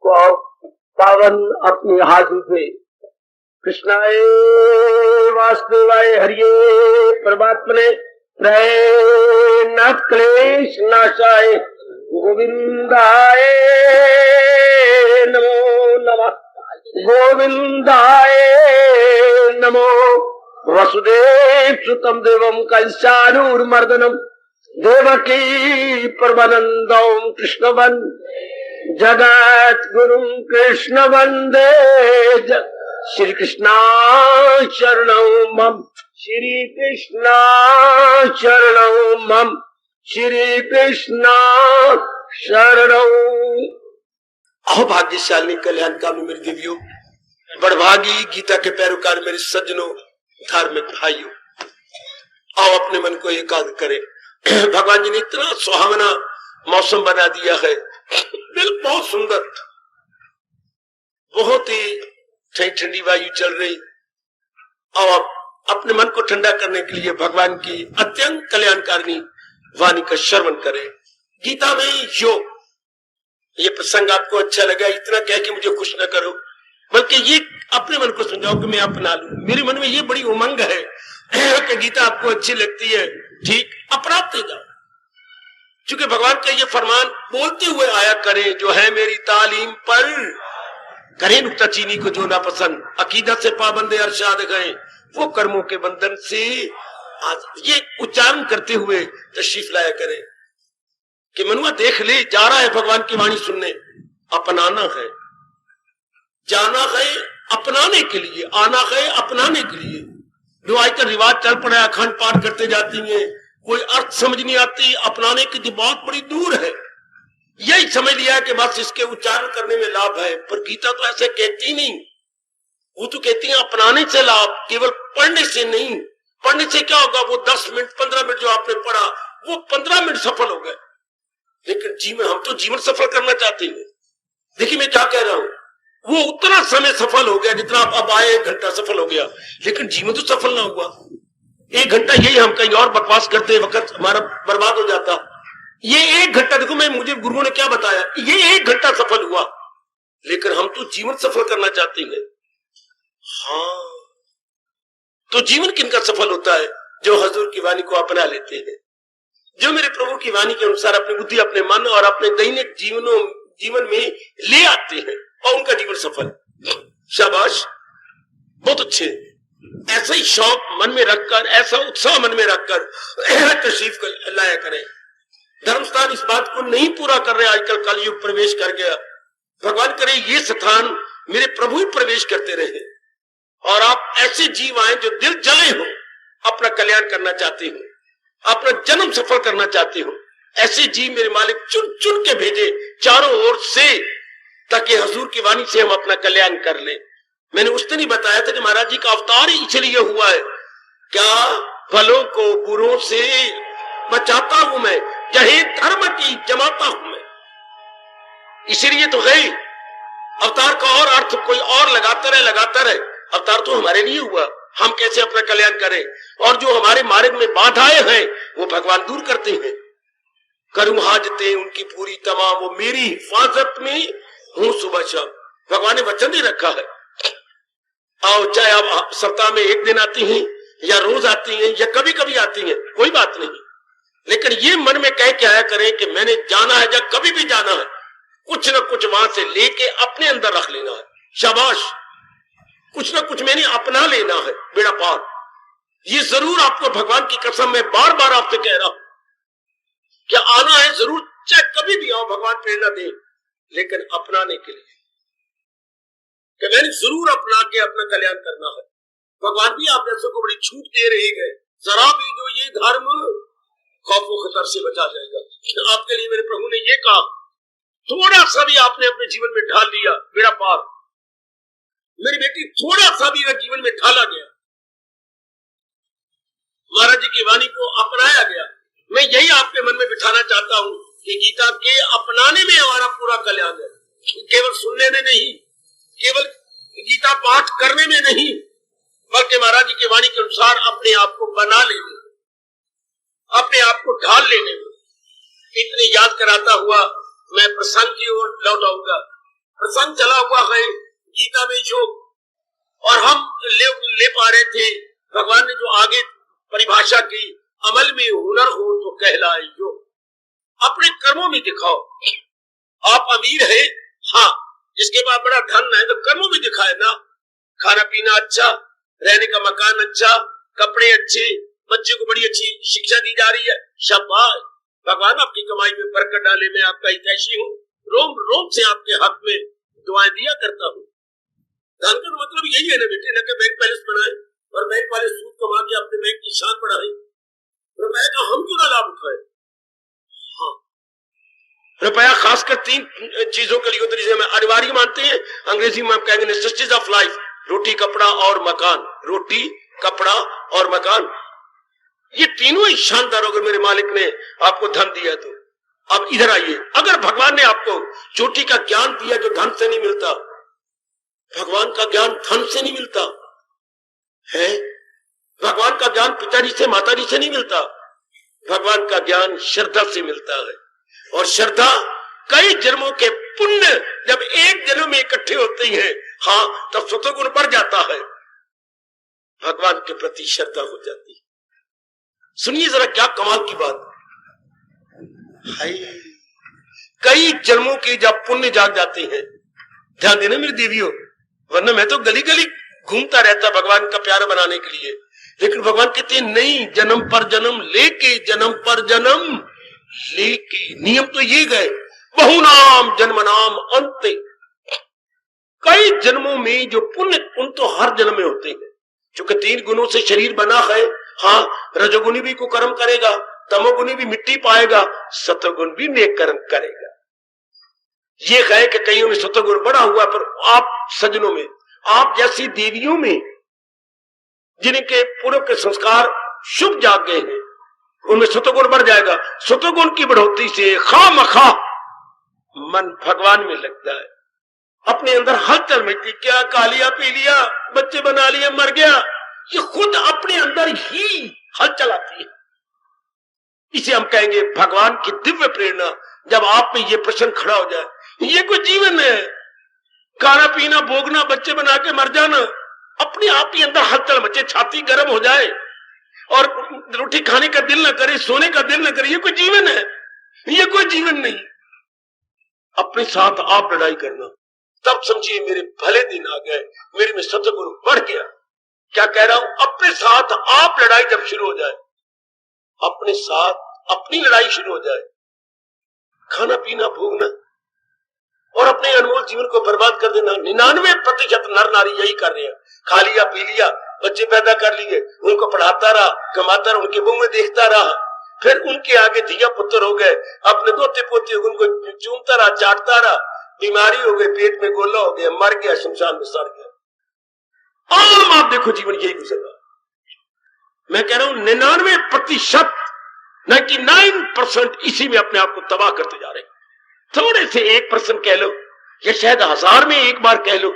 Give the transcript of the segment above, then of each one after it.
को पावन अपनी हाथों से कृष्णाय वासुदेवाय हरिये परमात्मने नाथ क्लेश नाशाय गोविंदाय नमो नमः गोविंदाय नमो वसुदेव सुतम देवम कंसानूरमर्दनम देवकी परमानंदम कृष्ण वंदे जगत गुरु कृष्ण वंदे श्री कृष्णा शरणं मम श्री कृष्णा शरणं मम श्री कृष्णा शरणं। अहो भाग्यशाली कल्याणकामी मेरी देवियों, बड़भागी गीता के पैरोकार मेरे सज्जनों, धार्मिक भाइयों, आओ अपने मन को एकाग्र करें। भगवान जी ने इतना सुहावना मौसम बना दिया है, बिल्कुल बहुत सुंदर, बहुत ही ठंडी वायु चल रही। और अपने मन को ठंडा करने के लिए भगवान की अत्यंत कल्याणकारिणी वाणी का श्रवण करें। गीता में योग, ये प्रसंग आपको अच्छा लगा, इतना कह के मुझे खुश न करो, बल्कि ये अपने मन को समझाओ कि मैं अपना लूं। मेरे मन में ये बड़ी उमंग है कि गीता आपको अच्छी लगती है, ठीक, अपनाते जाओ। क्योंकि भगवान का ये फरमान बोलते हुए आया करें, जो है मेरी तालीम पर करें नुक्ताचीनी को जो ना पसंद, अकीदत से पाबंदे अरशाद गए, वो कर्मों के बंधन से ये उच्चारण करते हुए तशरीफ लाया करें कि मनुआ देख ले, जा रहा है भगवान की वाणी सुनने, अपनाना है, जाना है अपनाने के लिए, आना है अपनाने के लिए। जो आजकल रिवाज चल पड़ा है, अखंड पाठ करते जाती हैं, कोई अर्थ समझ नहीं आती, अपनाने की बात बड़ी दूर है। यही समझ लिया कि बस इसके उच्चारण करने में लाभ है, पर गीता तो ऐसे कहती नहीं। वो तो कहती है अपनाने से लाभ, केवल पढ़ने से नहीं। पढ़ने से क्या होगा, वो 10 मिनट 15 मिनट जो आपने पढ़ा, वो 15 मिनट सफल हो गए। लेकिन जीवन, हम तो जीवन सफल करना चाहते हैं। देखिए मैं क्या कह रहा हूं, वो उतना समय सफल हो गया जितना आप अब आए, 1 घंटा सफल हो गया, लेकिन जीवन तो सफल ना हुआ। 1 घंटा यही हम कहीं और बकवास करते वक्त हमारा बर्बाद हो जाता। ये 1 घंटा, देखो मैं, मुझे गुरुओं ने क्या बताया, ये 1 घंटा सफल हुआ, लेकिन हम तो जीवन सफल करना चाहते हैं। हाँ, तो जीवन किनका सफल होता है? जो हजूर की वाणी को अपना लेते हैं, जो मेरे प्रभु की वाणी के अनुसार अपनी बुद्धि, अपने मन और अपने दैनिक जीवन में ले आते हैं, और उनका जीवन सफल। शाबाश, बहुत अच्छे। ऐसा ही शौक मन में रखकर, ऐसा उत्साह मन में रखकर तशरीफ लाया करें। धर्मस्थान इस बात को नहीं पूरा कर रहे, आजकल कलयुग प्रवेश कर गया। भगवान करे ये स्थान मेरे प्रभु ही प्रवेश करते रहे, और आप ऐसे जीव आए जो दिल जले हो, अपना कल्याण करना चाहते हो, अपना जन्म सफल करना चाहते हो। ऐसे जीव मेरे मालिक चुन चुन के भेजे चारों ओर से, ताकि हजूर की वाणी से हम अपना कल्याण कर ले। मैंने उस दिन ही बताया था कि महाराज जी का अवतार ही इसलिए हुआ है, क्या भलों को बुरों से बचाता हूं मैं, जहे धर्म की जमाता हूं मैं। इसलिए तो गई अवतार का और अर्थ कोई और लगाता रहे। अवतार तो हमारे लिए हुआ, हम कैसे अपना कल्याण करें, और जो हमारे मार्ग में बाधाएं हैं वो भगवान दूर करते हैं। करूं हाजते उनकी पूरी तमाम, वो मेरी हिफाजत में हूं सुबह शाम। भगवान ने वचन दे रखा है। आओ, चाहे आप सप्ताह में 1 दिन आती हैं, या रोज आती हैं, या कभी कभी आती हैं, कोई बात नहीं, लेकिन ये मन में कह के आया करें कि मैंने जाना है, जब कभी भी जाना है, कुछ न कुछ वहां से लेके अपने अंदर रख लेना है। शाबाश, कुछ न कुछ मैंने अपना लेना है, बेड़ा पार। ये जरूर आपको भगवान की कसम मैं बार बार आपसे कह रहा हूं, क्या आना है जरूर, चाहे कभी भी आओ, भगवान प्रेरणा दे, लेकिन अपनाने के लिए, कि मैंने जरूर अपना के अपना कल्याण करना है। भगवान भी आप जैसे को बड़ी छूट दे रहे हैं, जरा भी जो ये धर्म खौफ व खतर से बचा जाएगा। आपके लिए मेरे प्रभु ने ये कहा, थोड़ा सा भी आपने अपने जीवन में ढाल लिया, बेड़ा पार। मेरी बेटी, थोड़ा सा भी अगर जीवन में ढाला गया, महाराज जी की वाणी को अपनाया गया, मैं यही आपके मन में बिठाना चाहता हूं कि गीता के अपनाने में हमारा पूरा कल्याण है। केवल सुनने में नहीं, केवल गीता पाठ करने में नहीं, बल्कि महाराज जी की वाणी के अनुसार अपने आप को बना लेने, अपने आप को ढाल लेने में। इतने याद कराता हुआ मैं प्रसंग की ओर लौट आऊंगा। प्रसंग चला हुआ है गीता में योग, और हम ले पा रहे थे। भगवान ने जो आगे परिभाषा की, अमल में हुनर हो तो कहलाए योग। अपने कर्मों में दिखाओ। आप अमीर है, हाँ, जिसके पास बड़ा धन है तो कर्मों में दिखाए ना। खाना पीना अच्छा, रहने का मकान अच्छा, कपड़े अच्छे, बच्चे को बड़ी अच्छी शिक्षा दी जा रही है, शाबाश, भगवान आपकी कमाई में बरकत डाले। मैं आपका हितैषी हूँ, रोम रोम से आपके हक में दुआएं दिया करता हूँ। धन का मतलब यही है ना बेटे, न कि बैंक बैलेंस बनाए और बैंक वाले सूद कमा के अपने बैंक की शान बढ़ाए। रुपए का हम क्यों ना लाभ उठाए? हाँ, रुपया खासकर 3 चीजों के लिए जिसे हम अनिवार्य मानते हैं, अंग्रेजी में हम कहेंगे नेसेसिटीज ऑफ लाइफ, रोटी कपड़ा और मकान। रोटी कपड़ा और मकान, ये तीनों ही शानदार। अगर मेरे मालिक ने आपको धन दिया तो अब इधर आइए, अगर भगवान ने आपको चोटी का ज्ञान दिया जो धन से नहीं मिलता, भगवान का ज्ञान धन से नहीं मिलता है, भगवान का ज्ञान पिताजी से माताजी से नहीं मिलता, भगवान का ज्ञान श्रद्धा से मिलता है। और श्रद्धा कई जन्मों के पुण्य जब एक जन्म में इकट्ठे होते हैं, हाँ, तब स्वतः गुण बढ़ जाता है, भगवान के प्रति श्रद्धा हो जाती है। सुनिए जरा क्या कमाल की बात है, कई जन्मों के जब पुण्य जाग जाते हैं। ध्यान देना मेरी देवियों, वरना मैं तो गली गली घूमता रहता भगवान का प्यारा बनाने के लिए, लेकिन भगवान कहते हैं नहीं, जन्म पर जन्म लेके, जन्म पर जन्म लेके। नियम तो ये गए, बहुनाम जन्म नाम अंते। कई जन्मों में जो पुण्य, उन तो हर जन्म में होते हैं, क्योंकि 3 गुणों से शरीर बना है। हाँ, रजोगुणी भी कुकर्म करेगा, तमोगुणी भी मिट्टी पाएगा, सतोगुण भी नेक कर्म करेगा। ये है कि कईयों में सतोगुण बढ़ा हुआ, पर आप सज्जनों में, आप जैसी देवियों में जिनके पूर्व के संस्कार शुभ जाग गए हैं, उनमें सतोगुण बढ़ जाएगा। सतोगुण की बढ़ोतरी से खामखा मन भगवान में लगता है, अपने अंदर हलचल मचती, क्या खा लिया पी लिया, बच्चे बना लिए, मर गया, ये खुद अपने अंदर ही हलचल आती है। इसे हम कहेंगे भगवान की दिव्य प्रेरणा। जब आप में ये प्रश्न खड़ा हो जाए, ये कोई जीवन है, खाना पीना भोगना, बच्चे बना के मर जाना, अपने आप ही अंदर हलचल मचे, छाती गर्म हो जाए और रोटी खाने का दिल न करे, सोने का दिल न करे, ये कोई जीवन है? ये कोई जीवन नहीं। अपने साथ आप लड़ाई करना, तब समझिए मेरे भले दिन आ गए, मेरे में सतगुरु बढ़ गया। क्या कह रहा हूं? अपने साथ आप लड़ाई जब शुरू हो जाए, अपने साथ अपनी लड़ाई शुरू हो जाए, खाना पीना भोगना और अपने अनमोल जीवन को बर्बाद कर देना। 99% नर नारी यही कर रहे हैं। खा लिया पी लिया, बच्चे पैदा कर लिए, उनको पढ़ाता रहा, कमाता रहा, उनके मुंह में देखता रहा, फिर उनके आगे धिया पुत्र हो गए, अपने दोते पोते उनको चूमता रहा, चाटता रहा, बीमारी हो गई, पेट में गोला हो गया, मर गया, शमशान में सड़ गया। आम आप देखो जीवन यही गुजरा। मैं कह रहा हूं 99%, 99% इसी में अपने आप को तबाह करते जा रहे हैं। थोड़े से 1% कह लो, या शायद 1000 में एक बार कह लो,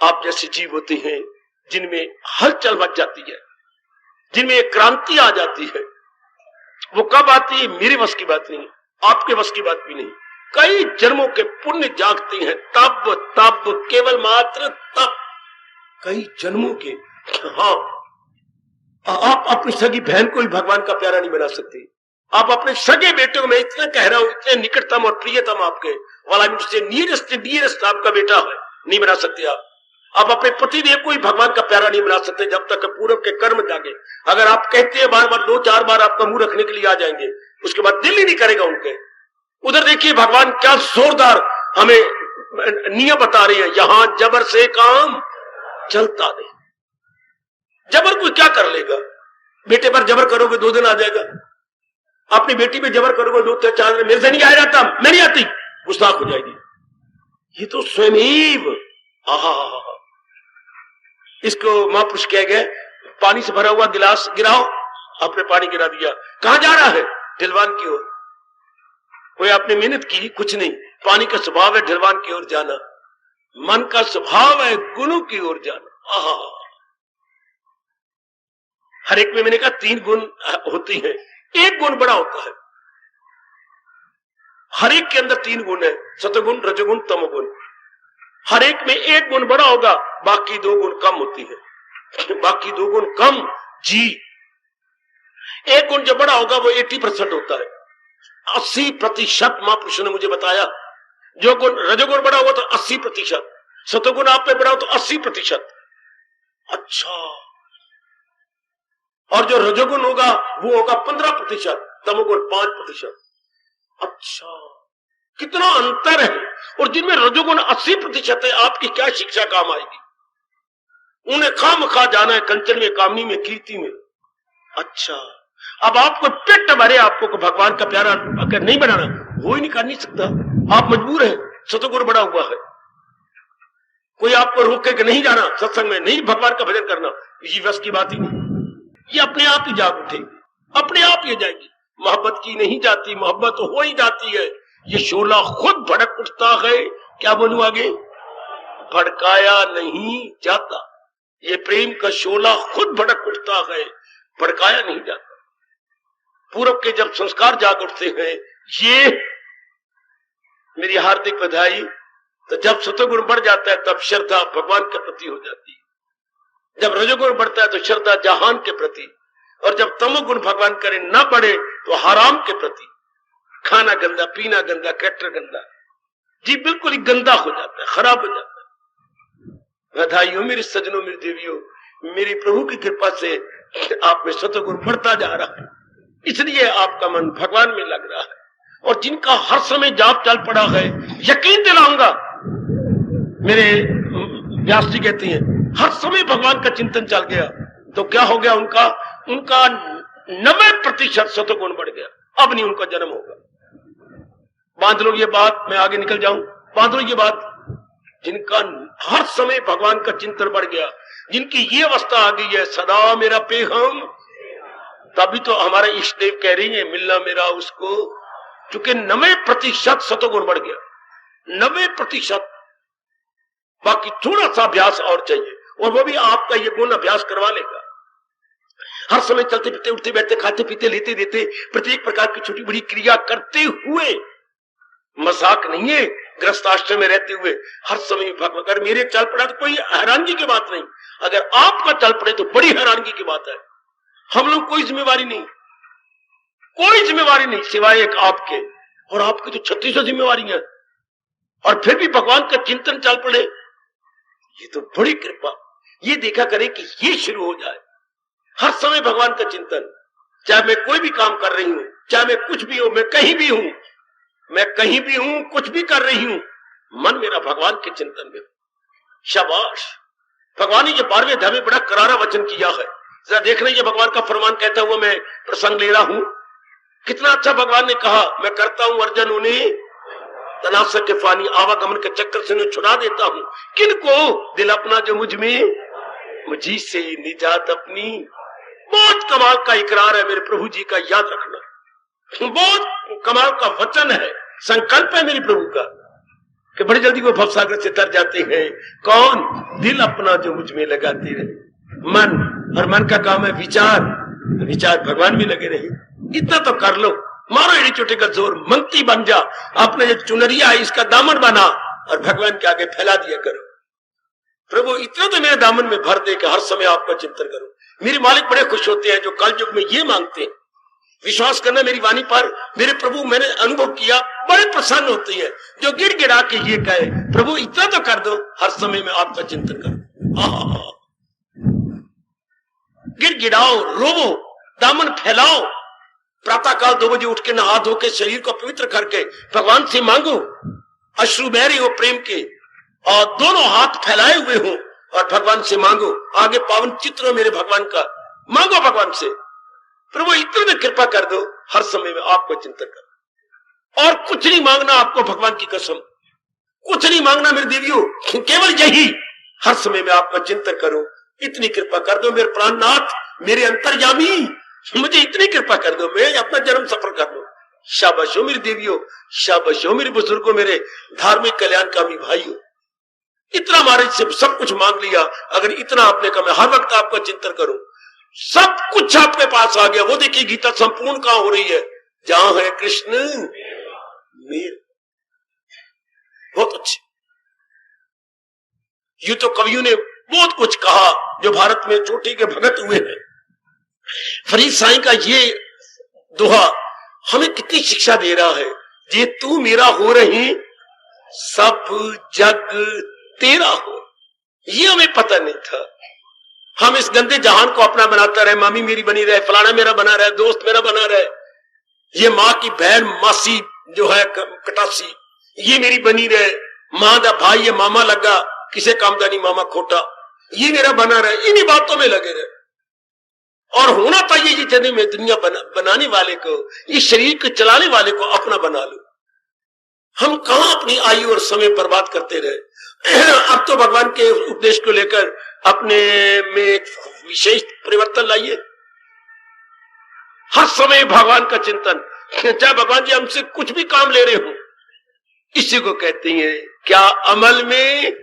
आप जैसे जीव होते हैं जिनमें हलचल मच जाती है, जिनमें एक क्रांति आ जाती है। वो कब आती है? मेरे वश की बात नहीं, आपके वश की बात भी नहीं। कई जन्मों के पुण्य जागते हैं, तब केवल मात्र तब, कई जन्मों के। हाँ, आप अपनी सगी बहन को भी भगवान का प्यारा नहीं बना सकते। आप अपने सगे बेटे को, मैं इतना कह रहा हूं, इतने निकटतम और प्रियतम आपके वाला मुझसे नियरेस्ट आपका बेटा है, नहीं बना सकते आप अपने पतिदेव को ही भगवान का प्यारा नहीं बना सकते जब तक पूर्व के कर्म जागे। अगर आप कहते हैं बार बार 2-4 बार आपका मुंह रखने के लिए आ जाएंगे, उसके बाद दिल ही नहीं करेगा उनके। उधर देखिए भगवान क्या जोरदार हमें नियम बता रहे हैं, यहां जबर से काम चलता नहीं। जबर कोई क्या कर लेगा? बेटे पर जबर करोगे 2 दिन आ जाएगा, अपनी बेटी पे जबर करोगे 2-4 दिन, मेरे से नहीं आया जाता, मैं नहीं आती, गुस्ताख हो जाएगी। ये तो स्वयं इसको महापुरुष कह गए, पानी से भरा हुआ गिलास गिराओ, आपने पानी गिरा दिया, कहां जा रहा है? ढलवान की ओर। कोई आपने मेहनत की कुछ नहीं, पानी का स्वभाव है ढलवान की ओर जाना, मन का स्वभाव है गुणों की ओर जाना। हर एक में मैंने कहा 3 गुण होती हैं, एक गुण बड़ा होता है। हर एक के अंदर 3 गुण है, सतगुण, रजोगुण, तमोगुण। हर एक में एक गुण बड़ा होगा, बाकी 2 गुण कम होती है, बाकी 2 गुण कम जी। एक गुण जो बड़ा होगा वो 80% होता है, 80%। महापुरुषों ने मुझे बताया जो गुण रजोगुण बड़ा हुआ तो 80%, सतोगुण आप में बड़ा हो तो 80%। अच्छा, और जो रजोगुण होगा वो होगा 15%, तमोगुण 5%। अच्छा, कितना अंतर है। और जिनमें रजोगुण 80% है, आपकी क्या शिक्षा काम आएगी? उन्हें खामखा जाना है कंचन में, कामनी में, कीर्ति में। अच्छा, अब आपको पेट भरे आपको भगवान का प्यारा अगर नहीं बनाना, वो ही नहीं कर नहीं सकता, आप मजबूर हैं, सतोगुण बड़ा हुआ है। कोई आपको रोके कि नहीं जाना सत्संग में, नहीं भगवान का भजन करना, ये बस की बात ही नहीं। ये अपने आप ही जाग उठेगी, अपने आप ही जाएगी। मोहब्बत की नहीं जाती, मोहब्बत हो ही जाती है। ये शोला खुद भड़क उठता है। क्या बोलूं आगे? भड़काया नहीं जाता। ये प्रेम का शोला खुद भड़क उठता है, भड़काया नहीं जाता। पूरब के जब संस्कार जाग उठते हैं, ये मेरी हार्दिक बधाई। तो जब सतोगुण बढ़ जाता है तब श्रद्धा भगवान के प्रति हो जाती है, जब रजोगुण बढ़ता है तो श्रद्धा जहान के प्रति, और जब तमोगुण भगवान करे ना बढ़े तो हराम के प्रति। खाना गंदा, पीना गंदा, कैरेक्टर गंदा, जी बिल्कुल ही गंदा हो जाता है, खराब हो जाता है। बधाइयों मेरे सजनों, मेरी देवियों, मेरी प्रभु की कृपा से आप में सतोगुण बढ़ता जा रहा है, इसलिए आपका मन भगवान में लग रहा है। और जिनका हर समय जाप चल पड़ा है, यकीन दिलाऊंगा, मेरे व्यास जी कहते हैं हर समय भगवान का चिंतन चल गया तो क्या हो गया, उनका 90% सतोगुण बढ़ गया। अब नहीं उनका जन्म होगा। बांध लो ये बात, मैं आगे निकल जाऊं, बांध लो ये बात। जिनका हर समय भगवान का चिंतन बढ़ गया, जिनकी ये अवस्था आ गई है, सदा मेरा पेहम, तभी तो हमारे इष्ट देव कह रही है मिलना मेरा उसको, क्योंकि 90% सतोगुण बढ़ गया, 90%। बाकी थोड़ा सा अभ्यास और चाहिए, और वो भी आपका ये गुण अभ्यास करवा लेगा। हर समय चलते फिरते, उठते बैठते, खाते पीते, लेते देते, प्रत्येक प्रकार की छोटी बड़ी क्रिया करते हुए, मजाक नहीं है, गृहस्थाश्रम में रहते हुए हर समय भगवान, अगर मेरे चल पड़ा तो कोई हैरानगी की बात नहीं, अगर आपका चल पड़े तो बड़ी हैरानगी की बात है। हम लोग कोई जिम्मेवारी नहीं, कोई जिम्मेवारी नहीं सिवाय एक आपके, और आपकी तो 36 जिम्मेवारी है, और फिर भी भगवान का चिंतन चल पड़े, ये तो बड़ी कृपा। ये देखा करें कि ये शुरू हो जाए, हर समय भगवान का चिंतन। चाहे मैं कोई भी काम कर रही हूं, चाहे मैं कुछ भी हूं, मैं कहीं भी हूं, मैं कहीं भी हूं, कुछ भी कर रही हूं, मन मेरा भगवान के चिंतन में। शाबाश, भगवान ने ये 12वें अध्याय में बड़ा करारा वचन किया है। जरा देख रहे हैं, भगवान का फरमान कहता हुआ मैं प्रसंग ले रहा हूं। कितना अच्छा भगवान ने कहा, मैं करता हूं अर्जन उन्हें तनासक के फानी, आवागमन के चक्कर से उन्हें छुड़ा देता हूं। किनको? दिल अपना जो मुझ में, मुझी से निजात अपनी। बहुत कमाल का इकरार है मेरे प्रभु जी का, याद रखना, बहुत कमाल का वचन है, संकल्प है मेरे प्रभु का, कि बड़ी जल्दी वो भवसागर से तर जाते हैं। कौन? दिल अपना जो मुझ में लगाते रहे। मन, और मन का काम है विचार, विचार भगवान में लगे रहे। इतना तो कर लो, मारो एड़ी चोटी का जोर, मंगती बन जा, आपने जो चुनरिया है इसका दामन बना और भगवान के आगे फैला दिया करो। प्रभु इतना तो मेरे दामन में भर दे कि हर समय आपका चिंतन करो। मेरे मालिक बड़े खुश होते हैं जो कल युग में ये मांगते हैं। विश्वास करना मेरी वाणी पर, मेरे प्रभु मैंने अनुभव किया, बड़े प्रसन्न होते हैं जो गिड़गिड़ा के ये कहे, प्रभु इतना तो कर दो, हर समय में आपका चिंतन करो। गिड़गिड़ाओ, रोवो, दामन फैलाओ, प्रातः काल 2 बजे उठ के नहा धो के शरीर को पवित्र करके भगवान से मांगो, अश्रु बह रही हो प्रेम के, और दोनों हाथ फैलाए हुए हो और भगवान से मांगो। आगे पावन चित्र मेरे भगवान का, मांगो भगवान से, प्रभु इतने में कृपा कर दो, हर समय में आपको चिंतन करो। और कुछ नहीं मांगना आपको, भगवान की कसम, कुछ नहीं मांगना मेरे देवियों, केवल यही, हर समय में आपका चिंतन करो। इतनी कृपा कर दो मेरे प्राणनाथ, मेरे अंतर्यामी, मुझे इतनी कृपा कर दो, मैं अपना जन्म सफल कर लूं। शाबाश हो मेरी देवियों, शाबाश हो मेरे बुजुर्गों, मेरे धार्मिक कल्याणकामी भाइयों। इतना महाराज से सब कुछ मांग लिया, अगर इतना आपने कहा मैं हर वक्त आपका चिंतन करूं, सब कुछ आपके पास आ गया। वो देखिए गीता संपूर्ण कहां हो रही है, जहां है कृष्ण मेर। बहुत अच्छे। यूं तो कवियों ने बहुत कुछ कहा जो भारत में चोटी के भगत हुए हैं। फरीद साईं का ये दोहा हमें कितनी शिक्षा दे रहा है। जे तू मेरा हो रही सब जग तेरा हो, ये हमें पता नहीं था। हम इस गंदे जहान को अपना बनाता रहे, मामी मेरी बनी रहे, फलाना मेरा बना रहे, दोस्त मेरा बना रहे, ये माँ की बहन मासी जो है कटासी ये मेरी बनी रहे, माँ दा भाई ये मामा लगा, किसे कामदानी मामा खोटा, ये मेरा बना रहे, इन्हीं बातों में लगे रहे। और होना चाहिए ये जने में दुनिया बनाने वाले को, इस शरीर को चलाने वाले को अपना बना लो। हम कहां अपनी आयु और समय बर्बाद करते रहे। अब तो भगवान के उपदेश को लेकर अपने में एक विशेष परिवर्तन लाइए। हर समय भगवान का चिंतन, चाहे भगवान जी हमसे कुछ भी काम ले रहे हो, इसी को कहते हैं क्या अमल में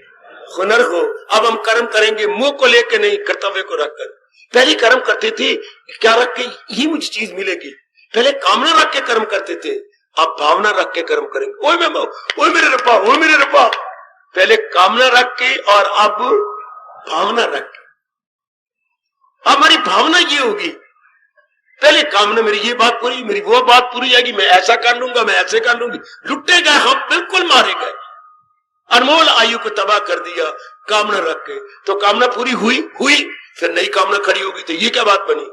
हुनर हो। अब हम कर्म करेंगे मुंह को लेकर नहीं, कर्तव्य को रखकर। पहले कर्म करते थे क्या रख के ये मुझे चीज मिलेगी, पहले कामना रख के कर्म करते थे, अब भावना रख के कर्म करेंगे। ओए मेरे रब्बा, पहले कामना रख के और अब भावना रख के। अब हमारी भावना ये होगी, पहले कामना मेरी ये बात पूरी, मेरी वो बात पूरी जाएगी, मैं ऐसा कर लूंगा, मैं ऐसे कर लूंगी। लुट्टे गए हम, बिल्कुल मारे गए, अनमोल आयु को तबाह कर दिया कामना रख के। तो कामना पूरी हुई, फिर नई कामना खड़ी होगी, तो ये क्या बात बनी।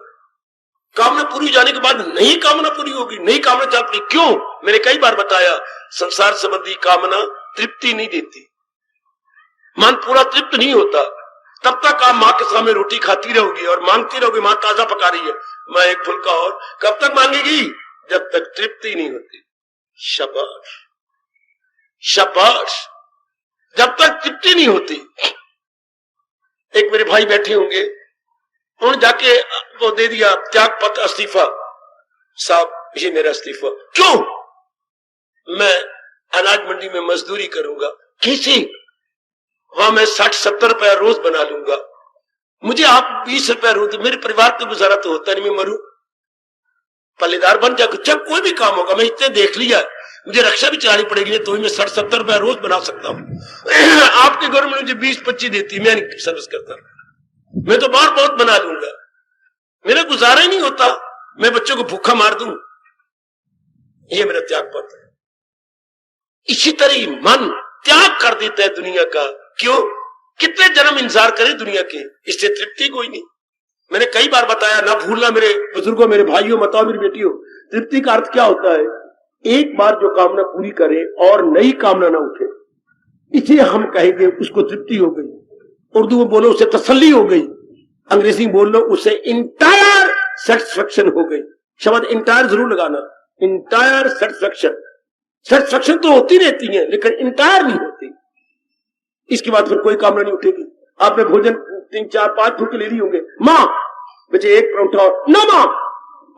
कामना पूरी जाने के बाद नई कामना पूरी होगी, नई कामना चल पड़ी। क्यों? मैंने कई बार बताया, संसार संबंधी कामना तृप्ति नहीं देती, मन पूरा तृप्त नहीं होता। तब तक आप माँ के सामने रोटी खाती रहोगी और मांगती रहोगी, माँ ताजा पका रही है, माँ एक फुल्का और। कब तक मांगेगी? जब तक तृप्ति नहीं होती। शाबाश शाबाश, जब तक तृप्ति नहीं होती। एक मेरे भाई बैठे होंगे, उन्होंने जाके वो दे दिया त्याग पत्र, इस्तीफा। साहब ये मेरा इस्तीफा। क्यों? मैं अनाज मंडी में मजदूरी करूंगा। कैसे? वहां मैं 60-70 रुपया रोज बना लूंगा, मुझे आप 20 रुपया रोज, मेरे परिवार को गुजारा तो होता नहीं, मैं मरूं, पल्लेदार बन जाकर जब कोई भी काम होगा। मैं इतने देख लिया, मुझे रक्षा भी चलानी पड़ेगी तो मैं 60-70 रुपया रोज बना सकता हूं। आपकी गवर्नमेंट मुझे 20-25 देती, मैं नहीं सर्विस करता, मैं तो बार बहुत बना लूंगा, मेरा गुजारा ही नहीं होता, मैं बच्चों को भूखा मार दूं। ये मेरा त्याग पत्र है। इसी तरह मन त्याग कर देता है दुनिया का। क्यों? कितने जन्म इंतजार करें दुनिया के, इससे तृप्ति कोई नहीं। मैंने कई बार बताया, ना भूलना मेरे बुजुर्गों, मेरे भाइयों, बताओ मेरी बेटियों, तृप्ति का अर्थ क्या होता है? एक बार जो कामना पूरी करे और नई कामना ना उठे, इसे हम कहेंगे उसको तृप्ति हो गई। उर्दू में बोलो उसे तसल्ली हो गई, अंग्रेजी में बोल लो उसे इंटायर सेटिस्फेक्शन हो गई। शब्द इंटायर जरूर लगाना, इंटायर सेटिस्फेक्शन। सेटिस्फेक्शन तो होती रहती है लेकिन इंटायर नहीं होती। इसके बाद फिर कोई कामना नहीं उठेगी। आपने भोजन 3-4-5 फुल्के ले लिए होंगे, माँ बच्चे एक परोठा और, ना माँ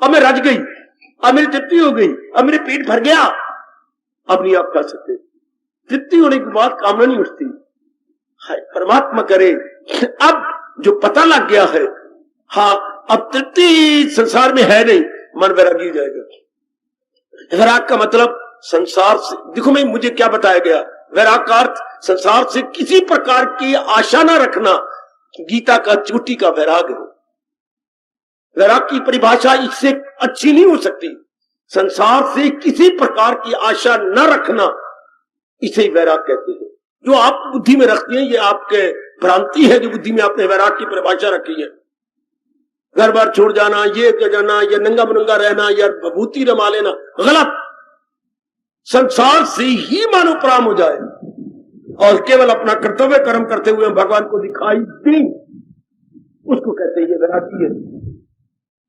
अब मैं रज गई, अब मेरी तृप्ति हो गई, अब मेरे पेट भर गया, अब नहीं आप खा सकते। तृप्ति होने के बाद कामना नहीं उठती। परमात्मा करे, अब जो पता लग गया है, हाँ अब तृप्ति संसार में है नहीं, मन वैरागी हो जाएगा। वैराग का मतलब संसार से, देखो मैं मुझे क्या बताया गया, वैराग का अर्थ संसार से किसी प्रकार की आशा ना रखना, गीता का चोटी का वैराग है। वैराग की परिभाषा इससे अच्छी नहीं हो सकती। संसार से किसी प्रकार की आशा न रखना, इसे वैराग कहते हैं। जो आप बुद्धि में रखते हैं ये आपके भ्रांति है, जो बुद्धि में आपने वैराग की परिभाषा रखी है। घर बार छोड़ जाना, ये कर जाना, या नंगा मनंगा रहना, या भभूति रमा लेना, गलत। संसार से ही मानो प्राम हो जाए और केवल अपना कर्तव्य कर्म करते हुए भगवान को दिखाई दें, उसको कहते हैं ये वैरागी है।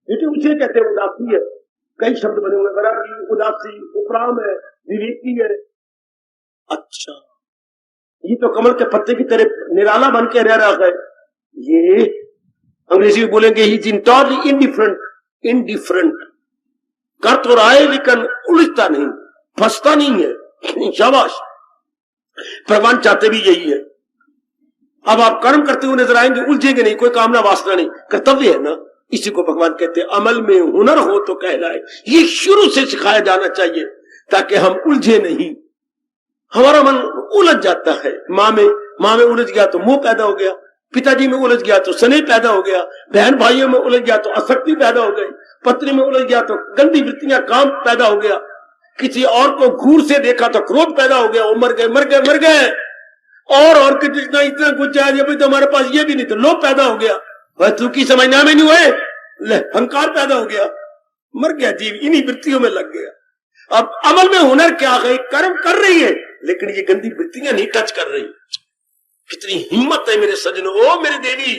लेकिन उसे कहते हैं उदासी है। कई शब्द बने हुए, वैरागी, उदासी, उपराम है, विवेकी है। अच्छा, ये तो कमल के पत्ते की तरह निराला बन के रह रहा है। ये अंग्रेजी में बोलेंगे ही इज इंटरली इंडिफरेंट। कर तो रहा है लेकिन उलझता नहीं, फंसता नहीं है। शाबाश, भगवान चाहते भी यही है। अब आप कर्म करते हुए नजर आएंगे, उलझेंगे नहीं, कोई कामना वासना नहीं, कर्तव्य है ना। इसी को भगवान कहते हैं अमल में हुनर हो तो कहलाए। ये शुरू से सिखाया जाना चाहिए ताकि हम उलझे नहीं। हमारा मन उलझ जाता है, माँ में माँ में उलझ गया तो मोह पैदा हो गया, पिताजी में उलझ गया तो स्नेह पैदा हो गया, बहन भाइयों में उलझ गया तो आसक्ति पैदा हो गई, पत्नी में उलझ गया तो गंदी वृत्तियां, काम पैदा हो गया, किसी और को घूर से देखा तो क्रोध पैदा हो गया, वो मर गए मर गए मर गए, और कितना इतना कुछ है अभी तो हमारे पास ये भी नहीं, तो लोभ पैदा हो गया, वस्तु की समझना में नहीं हुए, अहंकार पैदा हो गया, मर गया जीव, इन्हीं वृत्तियों में लग गया। अब अमल में हुनर क्या है, कर्म कर रही है लेकिन ये गंदी वृत्तियां नहीं टच कर रही। कितनी हिम्मत है मेरे सजनों, ओ मेरे देवी,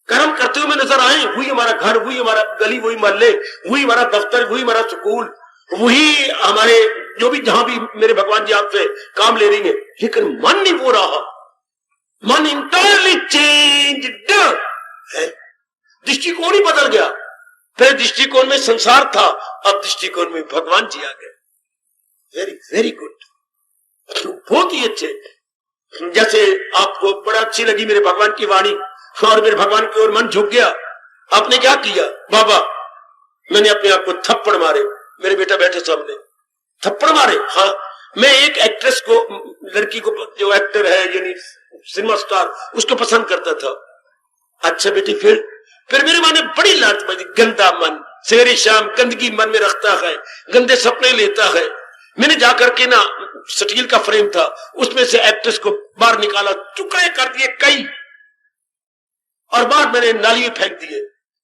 कर्म करते हुए नजर आए, वही हमारा घर, वही हमारा गली, वही मोहल्ले, वही हमारा दफ्तर, वही हमारा स्कूल, वही हमारे जो भी जहां भी मेरे भगवान जी आपसे काम ले रही है, लेकिन मन नहीं हो रहा, मन इंटायरली चेंज्ड है, दृष्टिकोण ही बदल गया। पहले दृष्टिकोण में संसार था, अब दृष्टिकोण में भगवान जी आ गए। वेरी वेरी गुड, बहुत ही अच्छे। जैसे आपको बड़ा अच्छी लगी मेरे भगवान की वाणी और मेरे भगवान की ओर मन झुक गया, आपने क्या किया? बाबा मैंने अपने आप को थप्पड़ मारे, मेरे बेटा बैठे सामने, थप्पड़ मारे। हाँ, मैं एक एक्ट्रेस को, लड़की को, जो एक्टर है यानी सिनेमा स्टार, उसको पसंद करता था। अच्छा बेटी, फिर मेरे मन में बड़ी लालच बनी, गंदा मन सवेरे शाम गंदगी मन में रखता है, गंदे सपने लेता है। मैंने जाकर के ना, स्टील का फ्रेम था, उसमें से एक्ट्रेस को बाहर निकाला, टुकड़े कर दिए कई, और बाहर मैंने नाली में फेंक दिए।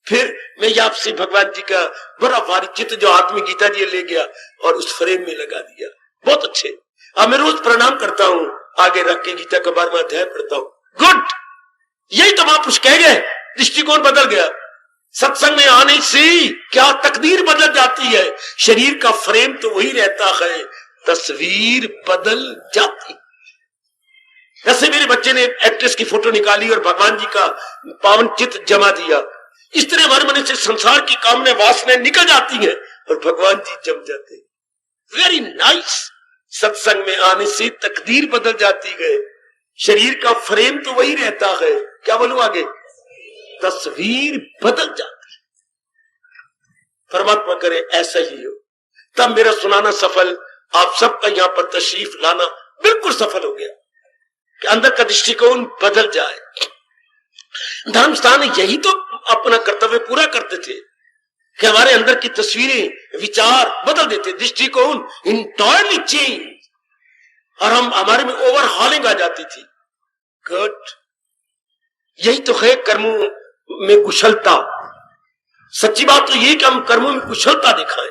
फिर मैं आपसे भगवान जी का बड़ा भारी चित्र जो आत्मी गीता जी ले गया और उस फ्रेम में लगा दिया। बहुत अच्छे। अब मैं रोज प्रणाम करता हूं, आगे रख के गीता का 12वां अध्याय पढ़ता हूं। गुड, यही तो महापुरुष कह गए, दृष्टिकोण बदल गया। सत्संग में आने से क्या तकदीर बदल जाती है, शरीर का फ्रेम तो वही रहता है, तस्वीर बदल जाती। जैसे मेरे बच्चे ने एक्ट्रेस की फोटो निकाली और भगवान जी का पावन चित्र जमा दिया, इस तरह हमारे मन से संसार की कामना वासनाएं निकल जाती हैं और भगवान जी जम जाते हैं। Very nice. सत्संग में आने से तकदीर बदल जाती है, शरीर का फ्रेम तो वही रहता है, क्या बोलूं आगे, तस्वीर बदल जाती है। परमात्मा करे ऐसा ही हो। तब मेरा सुनाना सफल, आप सबका यहां पर तशरीफ लाना बिल्कुल सफल हो गया कि अंदर का दृष्टिकोण बदल जाए। धर्म स्थान यही तो अपना कर्तव्य पूरा करते थे कि हमारे अंदर की तस्वीरें, विचार बदल देते, दृष्टिकोण इंटायरली चेंज, और हम हमारे में ओवरहॉलिंग आ जाती थी। गुड, यही तो है कर्मों में कुशलता। सच्ची बात तो ये कि हम कर्मों में कुशलता दिखाएं,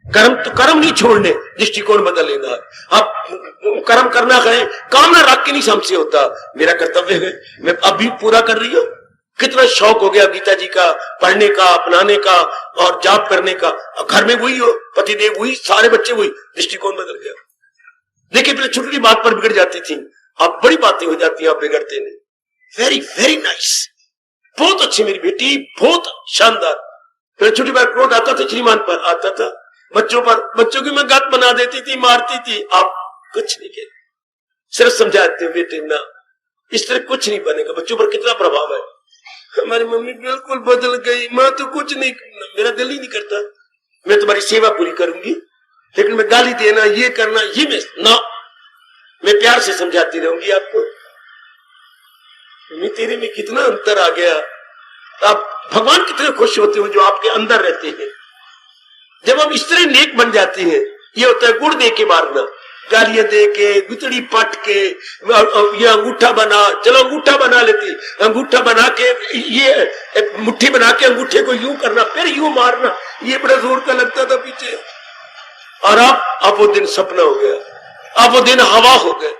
कर्म तो कर्म नहीं छोड़ने, दृष्टिकोण बदल लेना है। अब कर्म करना है, काम ना रख के नहीं समझे होता, मेरा कर्तव्य है, मैं अभी पूरा कर रही हूं। कितना शौक हो गया गीता जी का पढ़ने का, अपनाने का और जाप करने का। घर में वही हो, पतिदेव वही, सारे बच्चे वही, दृष्टिकोण बदल गया। देखिए पहले छोटी छोटी बात पर बिगड़ जाती थी, अब बड़ी बातें हो जाती हैं, आप बिगड़ते नहीं। वेरी वेरी नाइस, बहुत अच्छी मेरी बेटी, बहुत शानदार। पहले छोटी बात क्रोध आता था, श्रीमान पर आता था, बच्चों पर, बच्चों की मैं गात बना देती थी, मारती थी। आप कुछ नहीं कहते, सिर्फ समझाते बेटे ना, इस तरह कुछ नहीं बनेगा। बच्चों पर कितना प्रभाव है। हमारी मम्मी बिल्कुल बदल गई, मैं तो कुछ नहीं, मेरा दिल ही नहीं करता, मैं तुम्हारी सेवा पूरी करूंगी, लेकिन मैं गाली देना, ये करना, ये मैं प्यार से समझाती रहूंगी आपको। तेरे में कितना अंतर आ गया। आप भगवान कितने खुश होते हो जो आपके अंदर रहते हैं। जब हम इस तरह नेक बन जाते हैं, ये होता है गुड़ दे के मारना, गालियां दे के, गुतड़ी पट के, ये अंगूठा बना, चलो अंगूठा बना लेती, अंगूठा बना के, ये मुट्ठी बना के अंगूठे को यूं करना, फिर यूं मारना, ये बड़ा जोर का लगता था पीछे। और अब वो दिन सपना हो गया, अब वो दिन हवा हो गए,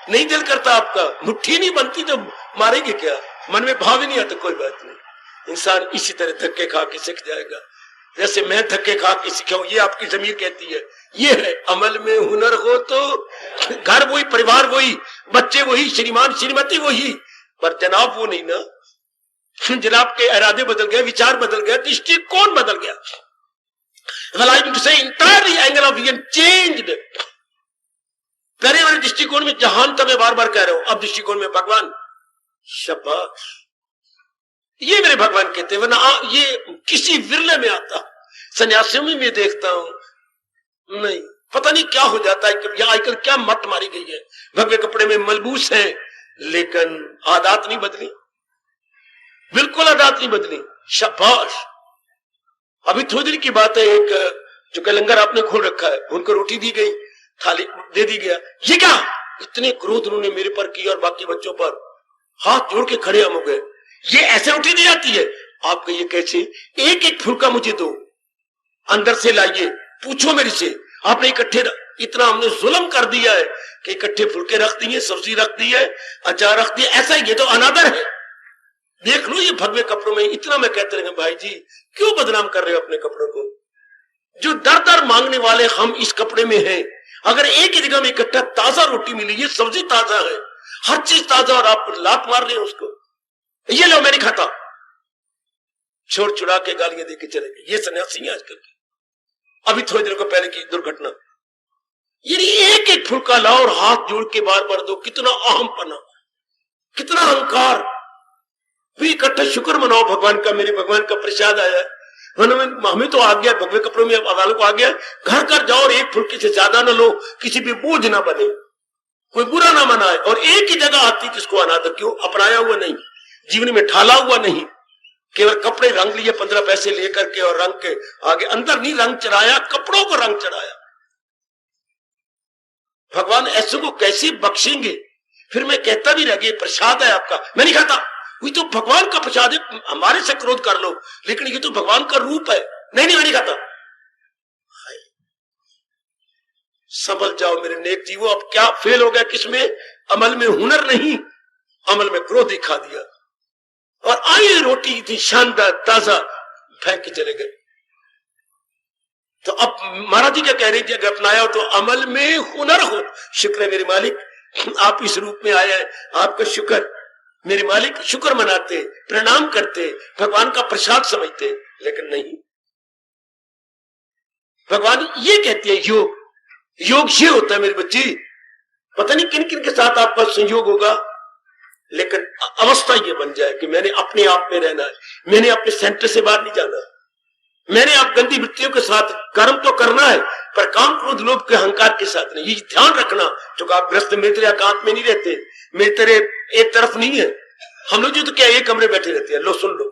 नहीं दिल करता आपका, मुट्ठी नहीं बनती तो मारेंगे क्या, मन में भाव ही नहीं आता। कोई बात नहीं, इंसान इसी तरह धक्के खा के सीख जाएगा, जैसे मैं धक्के खा के सीखा हूं, ये आपकी जमीर कहती है। ये है अमल में हुनर हो तो घर वही, परिवार वही, बच्चे वही, श्रीमान श्रीमती वही, पर जनाब वो नहीं ना। जनाब के इरादे बदल गए, विचार बदल गया, दृष्टिकोण बदल गया। Well, I would say entirely angle of vision changed. पहले वाले दृष्टिकोण में जहान था, मैं बार बार कह रहा हूं, अब दृष्टिकोण में भगवान। शाबाश, ये मेरे भगवान कहते हैं, वरना ये किसी विरले में आता। सन्यासियों में मैं देखता हूं, नहीं, पता नहीं क्या हो जाता है कि यहाँ आजकल क्या मत मारी गई है, भगवे कपड़े में मलबूस है, लेकिन आदत नहीं बदली, बिल्कुल आदत नहीं बदली। शाबाश। अभी थोड़ी देर की बात है, एक जो कि लंगर आपने खोल रखा है, उनको रोटी दी गई, थाली दे दी गया, ये क्या, इतने क्रोध उन्होंने मेरे पर किया और बाकी बच्चों पर, हाथ जोड़ के खड़े हम हो गए, ये ऐसे रोटी दी जाती है? आप कहिए कैसे? एक एक फुलका मुझे दो, अंदर से लाइए, पूछो मेरे से, आपने इकट्ठे, इतना हमने जुल्म कर दिया है कि इकट्ठे फुलके रख दिए, सब्जी रख दी है, अचार रख दिया, ऐसा ही, ये तो अनादर है। देख लो ये भगवे कपड़ों में, इतना मैं कहते रहे भाई जी क्यों बदनाम कर रहे हो अपने कपड़ों को? जो दर दर मांगने वाले हम इस कपड़े में हैं, अगर एक ही जगह में इकट्ठा ताजा रोटी मिली, ये सब्जी ताजा है, हर चीज ताजा, और आप लात मार रहे हैं उसको, ये लो मैं नहीं खाता, छोड़ छुड़ा के गालियां देके चले गए। ये सन्यासी है आजकल की। अभी थोड़ी देर को पहले की दुर्घटना, ये एक एक फुलका लाओ और हाथ जोड़ के बार बार दो, कितना अहमपना, कितना अहंकार। फिर इकट्ठा शुक्र मनाओ भगवान का, मेरे भगवान का प्रसाद आया है, हमें तो आ गया, भगवे कपड़ों में वालों को आ गया, घर घर जाओ और एक फुलके से ज्यादा ना लो, किसी पे बोझ ना बने, कोई बुरा ना मनाए। और एक ही जगह आती किसको अनादर, क्यों? अपनाया हुआ नहीं, जीवन में ढाला हुआ नहीं, केवल कपड़े रंग लिए 15 पैसे लेकर के और रंग के आगे, अंदर नहीं रंग चढ़ाया, कपड़ों को रंग चढ़ाया। भगवान ऐसे को कैसे बख्शेंगे? फिर मैं कहता भी रह गया प्रसाद है आपका, मैं नहीं खाता, ये तो भगवान का प्रसाद है, हमारे से क्रोध कर लो, लेकिन ये तो भगवान का रूप है, नहीं नहीं मैं नहीं खाता। संभल जाओ मेरे नेक जीवो, अब क्या फेल हो गया किसमें? अमल में हुनर नहीं, अमल में क्रोध दिखा दिया, और आई रोटी थी शानदार ताजा, फेंक के चले गए। तो अब महाराज जी क्या कह रही थी, अगर अपनाया हो तो अमल में हुनर हो। शुक्र है मेरे मालिक, आप इस रूप में आए हैं, आपका शुक्र मेरे मालिक। शुक्र मनाते, प्रणाम करते, भगवान का प्रसाद समझते, लेकिन नहीं। भगवान ये कहते हैं योग, योग ये होता है मेरे बच्चे, पता नहीं किन किन के साथ आपका संयोग होगा, लेकिन अवस्था ये बन जाए कि मैंने अपने आप में रहना है, मैंने अपने सेंटर से बाहर नहीं जाना, मैंने आप गंदी वृत्तियों के साथ कर्म तो करना है, पर काम क्रोध लोभ के अहंकार के साथ नहीं। ये ध्यान रखना, जो आप ग्रस्त मेरे तेरे एकांत में नहीं रहते, मेरे तेरे एक तरफ नहीं है। हम लोग जो तो क्या एक कमरे बैठे रहते हैं, लो सुन लो,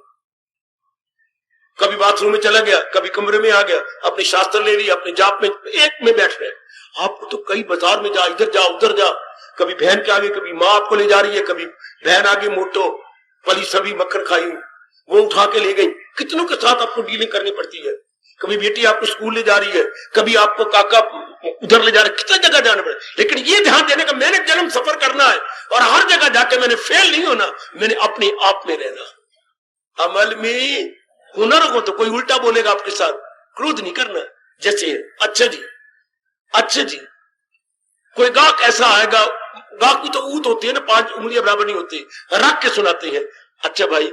कभी बाथरूम में चला गया, कभी कमरे में आ गया, अपने शास्त्र ले लिया, अपने जाप में एक में बैठ रहे। आपको तो कई बाजार में जा, इधर जा उधर जा, कभी बहन के आगे, कभी माँ आपको ले जा रही है, कभी बहन आगे मोटो पली सभी मक्खन खाई वो उठा के ले गई, कितनों के साथ आपको डीलिंग करनी पड़ती है। कभी बेटी आपको स्कूल ले जा रही है, कभी आपको काका उधर ले जा रहे, कितना जगह जाना पड़े, लेकिन ये ध्यान देने का मैंने जन्म सफर करना है और हर जगह जाके मैंने फेल नहीं होना, मैंने अपने आप में रहना। अमल में हुनर हो तो कोई उल्टा बोलेगा आपके साथ, क्रोध नहीं करना। जैसे अच्छा जी, अच्छा जी, कोई गाहक ऐसा आएगा, गाहक की तो ऊत होती है ना, 5 उंगलियां बराबर नहीं होती, रख के सुनाते हैं, अच्छा भाई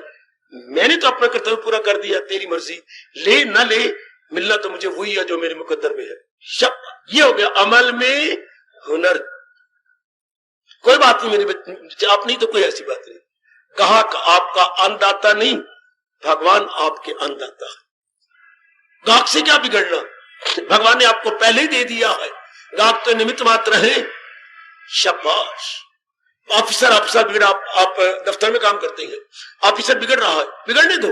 मैंने तो अपना कर्तव्य पूरा कर दिया, तेरी मर्जी, ले ना ले, मिलना तो मुझे वही है जो मेरे मुकद्दर में है। शब्द ये हो गया अमल में हुनर। कोई बात नहीं मेरे बच्चे, आप नहीं तो कोई ऐसी बात नहीं। गाहक आपका अन्नदाता नहीं, भगवान आपके अन्नदाता है। गाहक से क्या बिगड़ना, भगवान ने आपको पहले ही दे दिया है, गाहक तो निमित्त मात्र है। शाबाश। ऑफिसर आपसा बिगड़ा, आप दफ्तर में काम करते हैं, ऑफिसर बिगड़ रहा है, बिगड़ने दो।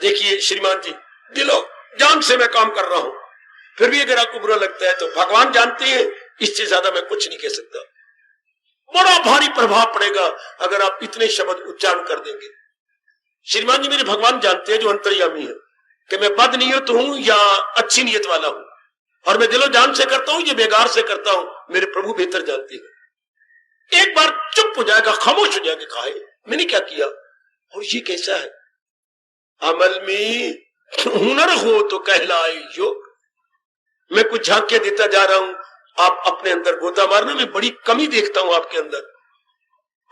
देखिए श्रीमान जी, दिलो जान से मैं काम कर रहा हूं, फिर भी अगर आपको बुरा लगता है तो भगवान जानते हैं, इससे ज्यादा मैं कुछ नहीं कह सकता। बड़ा भारी प्रभाव पड़ेगा अगर आप इतने शब्द उच्चारण कर देंगे। श्रीमान जी मेरे भगवान जानते हैं जो अंतर्यामी है कि मैं बद नियत हूं या अच्छी नियत वाला हूं, और मैं दिलो जान से करता हूं या बेगार से करता हूं, मेरे प्रभु बेहतर जानते हैं। एक बार चुप हो जाएगा, खामोश हो जाएगा, कहा मैंने क्या किया। और ये कैसा है, अमल में हुनर हो तो कहलाए योग। मैं कुछ झांकियां देता जा रहा हूं, आप अपने अंदर गोता मारना, मैं बड़ी कमी देखता हूं आपके अंदर।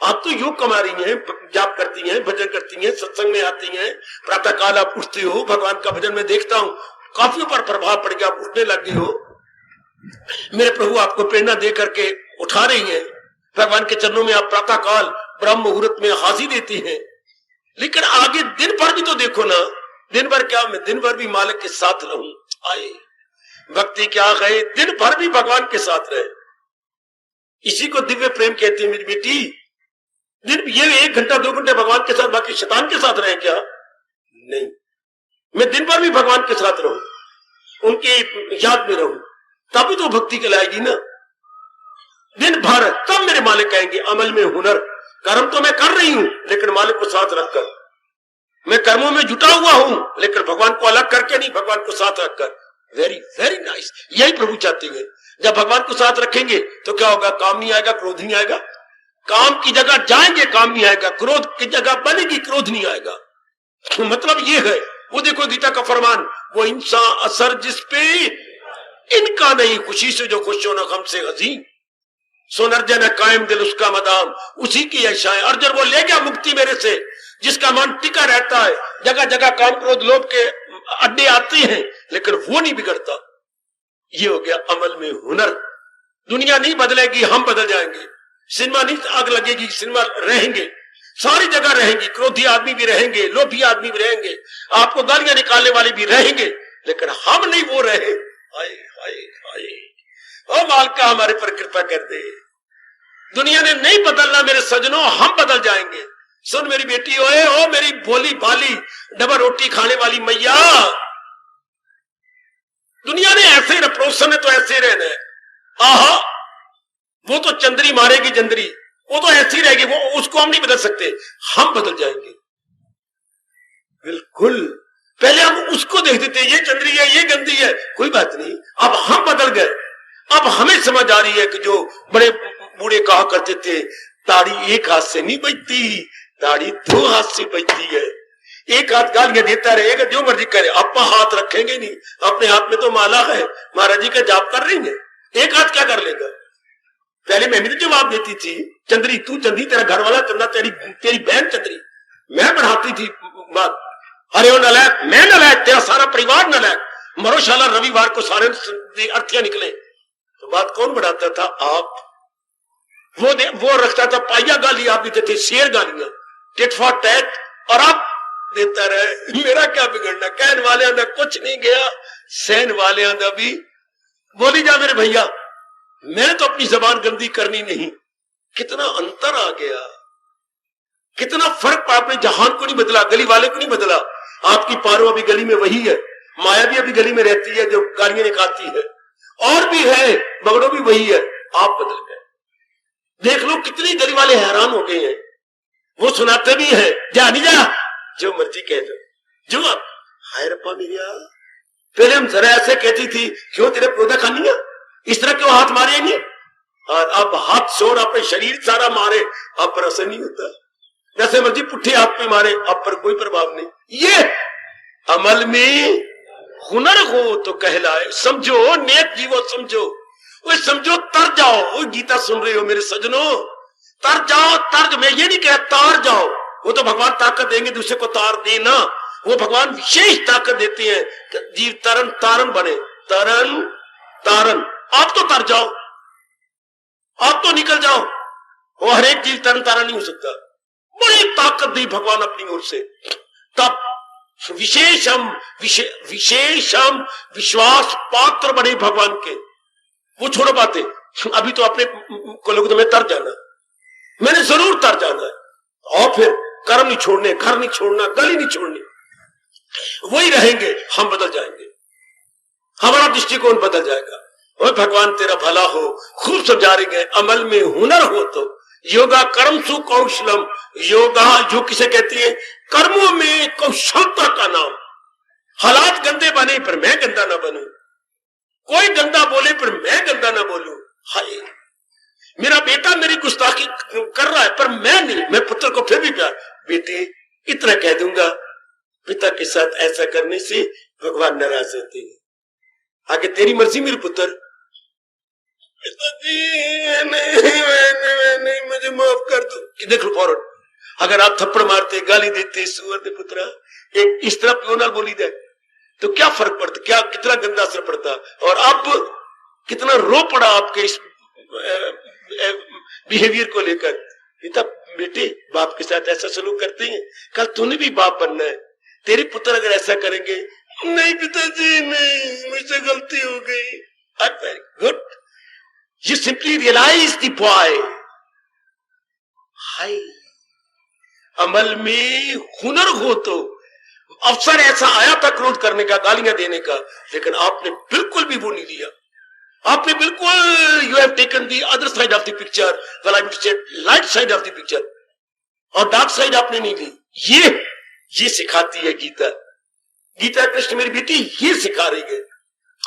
आप तो योग कमा रही हैं, जाप करती हैं, भजन करती हैं, सत्संग में आती हैं, प्रातः काल आप उठते हो, भगवान का भजन में देखता हूं, काफी पर प्रभाव पड़ गया, आप उठने लग गए हो। मेरे प्रभु आपको प्रेरणा दे करके उठा रही हैं, भगवान के चरणों में आप प्रातः काल ब्रह्म मुहूर्त में हाजिरी देती हैं, लेकिन आगे दिन भर भी तो देखो ना, दिन भर क्या, मैं दिन भर भी मालिक के साथ रहूं। आए भक्ति क्या कहे, दिन भर भी भगवान के साथ रहे। इसी को दिव्य प्रेम कहते हैं मेरी बेटी। दिन ये 1 घंटा 2 घंटे भगवान के साथ, बाकी शैतान के साथ रहे क्या? नहीं, मैं दिन भर भी भगवान के साथ रहूं, उनके याद में रहूं, तभी तो भक्ति कहलाएगी ना। दिन भर तब मेरे मालिक कहेंगे अमल में हुनर। कर्म तो मैं कर रही हूं लेकिन मालिक को साथ रखकर, मैं कर्मों में जुटा हुआ हूं लेकिन भगवान को अलग करके नहीं, भगवान को साथ रखकर। वेरी वेरी नाइस, यही प्रभु चाहते हैं। जब भगवान को साथ रखेंगे तो क्या होगा? काम नहीं आएगा, क्रोध नहीं आएगा। काम की जगह जाएंगे, काम नहीं आएगा। क्रोध की जगह बनेगी, क्रोध नहीं आएगा। मतलब ये है, वो देखो गीता का फरमान, वो हिंसा असर जिसपे इनका नहीं, खुशी से जो खुश हो ना गम से हजीन। सुन अर्जन है कायम दिल उसका मदाम, उसी की ऐशाएं। अर्जन वो ले गया मुक्ति मेरे से, जिसका मन टिका रहता है। जगह जगह काम क्रोध लोभ के अड्डे आते हैं लेकिन वो नहीं बिगड़ता। ये हो गया अमल में हुनर। दुनिया नहीं बदलेगी, हम बदल जाएंगे। सिनेमा नहीं आग लगेगी, सिनेमा रहेंगे, सारी जगह रहेंगी। क्रोधी आदमी भी रहेंगे, लोभी आदमी भी रहेंगे, आपको गालियां निकालने वाले भी रहेंगे, लेकिन हम नहीं वो रहे। हाय हाय हाय, ओ मालिका हमारे पर कृपा कर दे। दुनिया ने नहीं बदलना मेरे सजनों, हम बदल जाएंगे। सुन मेरी बेटी, ओए ओ मेरी भोली भाली डबल रोटी खाने वाली मैया, दुनिया ने ऐसे पड़ोसन ने तो ऐसे रहना है। आहा, वो तो चंदरी मारेगी जंदरी, वो तो ऐसी रहेगी, वो उसको हम नहीं बदल सकते, हम बदल जाएंगे। बिल्कुल, पहले हम उसको देख देते, ये चंदरी है, ये गंदी है, कोई बात नहीं, अब हम बदल गए। अब हमें समझ आ रही है कि जो बड़े बूढ़े कहा करते थे, ताड़ी एक हाथ से नहीं बजती, ताड़ी 2 हाथ से बजती है। एक हाथ गालियां देता रहेगा, जो मर्जी करे, अपना हाथ रखेंगे नहीं। अपने हाथ में तो माला है, महाराज जी का जाप कर रही है, एक हाथ क्या कर लेगा? पहले मैं भी तो जवाब देती थी, चंद्री तू चंद्री, तेरा घर वाला चंदा, तेरी बहन चंद्री, मैं बढ़ाती थी बात। अरे वो नलायक, मैं नलायक, तेरा सारा परिवार नलायक, मरो शाला रविवार को सारे अर्थियां निकले। तो बात कौन बढ़ाता था? आप। वो रखता था पाइया गाली, आप देते थे शेर गालियां, टिट फॉर टैट, और आप देता रहे। मेरा क्या बिगड़ना? कहने वाले आंदा कुछ नहीं गया, सहन वाले आंदा भी बोली जा मेरे भैया, मैं तो अपनी जबान गंदी करनी नहीं। कितना अंतर आ गया, कितना फर्क। आपने जहान को नहीं बदला, गली वाले को नहीं बदला। आपकी पारो अभी गली में वही है, माया भी अभी गली में रहती है जो गालियां निकालती है, और भी है, बगड़ो भी वही है, आप बदल गए। देख लो कितनी गली वाले हैरान हो गए हैं। वो सुनाते भी है, जा नहीं जा, जो मर्जी कह दो, जो आप। हाय रब्बा मेरिया, पहले हम जरा ऐसे कहती थी, क्यों तेरे पौधा खानी है, इस तरह क्यों हाथ मारे नहीं, और अब हाथ छोड़ अपने शरीर सारा मारे, आप पर असर नहीं होता। जैसे मर्जी पुट्ठे हाथ पे मारे, आप पर कोई प्रभाव नहीं। ये अमल में हुनर हो तो कहलाए। समझो, नेक जीवो समझो, वो समझो, तर जाओ। वो गीता सुन रहे हो मेरे सजनों, तर जाओ। तर्ज में ये नहीं कह तार जाओ, वो तो भगवान ताकत देंगे दूसरे को तार देना। वो भगवान विशेष ताकत देते हैं कि जीव तरन तारन बने, तरन तारन। आप तो तर जाओ, आप तो निकल जाओ, वो हर एक जीव तरन तारन नहीं हो सकता। बड़ी ताकत दी भगवान अपनी ओर से। तब विशेषम विश्वास पात्र बने भगवान के। वो छोड़ो बातें, अभी तो अपने को लोग तुम्हें तर जाना, मैंने जरूर तर जाना है, और फिर कर्म नहीं छोड़ने, घर नहीं छोड़ना, गली नहीं छोड़नी, वही रहेंगे। हम बदल जाएंगे, हमारा दृष्टिकोण बदल जाएगा। और भगवान तेरा भला हो। खूब समझा रहे गए, अमल में हुनर हो तो योगा कर्म सु कौशलम। योगा जो किसे कहती है? कर्मों में कौशलता का नाम। हालात गंदे बने पर मैं गंदा ना बनूं, कोई गंदा बोले पर मैं गंदा ना बोलूं। हाय, मेरा बेटा मेरी गुस्ताखी कर रहा है पर मैं नहीं, मैं पुत्र को फिर भी प्यार। बेटे इतना कह दूंगा, पिता के साथ ऐसा करने से भगवान नाराज होते हैं, आगे तेरी मर्जी मेरे पुत्र। नहीं, मुझे माफ कर दो। कि देख लो फौरन, अगर आप थप्पड़ मारते, गाली देते, सुअर दे पुत्रा, एक इस तरह क्यों ना बोली जाए तो क्या फर्क पड़ता, क्या कितना गंदा असर पड़ता। और अब कितना रो पड़ा आपके इस बिहेवियर को लेकर। पिता बेटे बाप के साथ ऐसा सलूक करते हैं, कल तूने भी बाप बनना है। तेरे पुत्र अगर ऐसा करेंगे, नहीं पिताजी, नहीं, मुझसे गलती हो गई। Very good, you simply realise the boy. हाय, अमल में हुनर हो तो अवसर ऐसा आया था क्रोध करने का, गालियां देने का, लेकिन आपने बिल्कुल भी वो नहीं लिया। आपने बिल्कुल, you have taken the other side of the picture, well I would say light side of the picture, और डार्क साइड आपने नहीं ली। ये सिखाती है गीता। गीता कृष्ण मेरी बेटी ये सिखा रही है।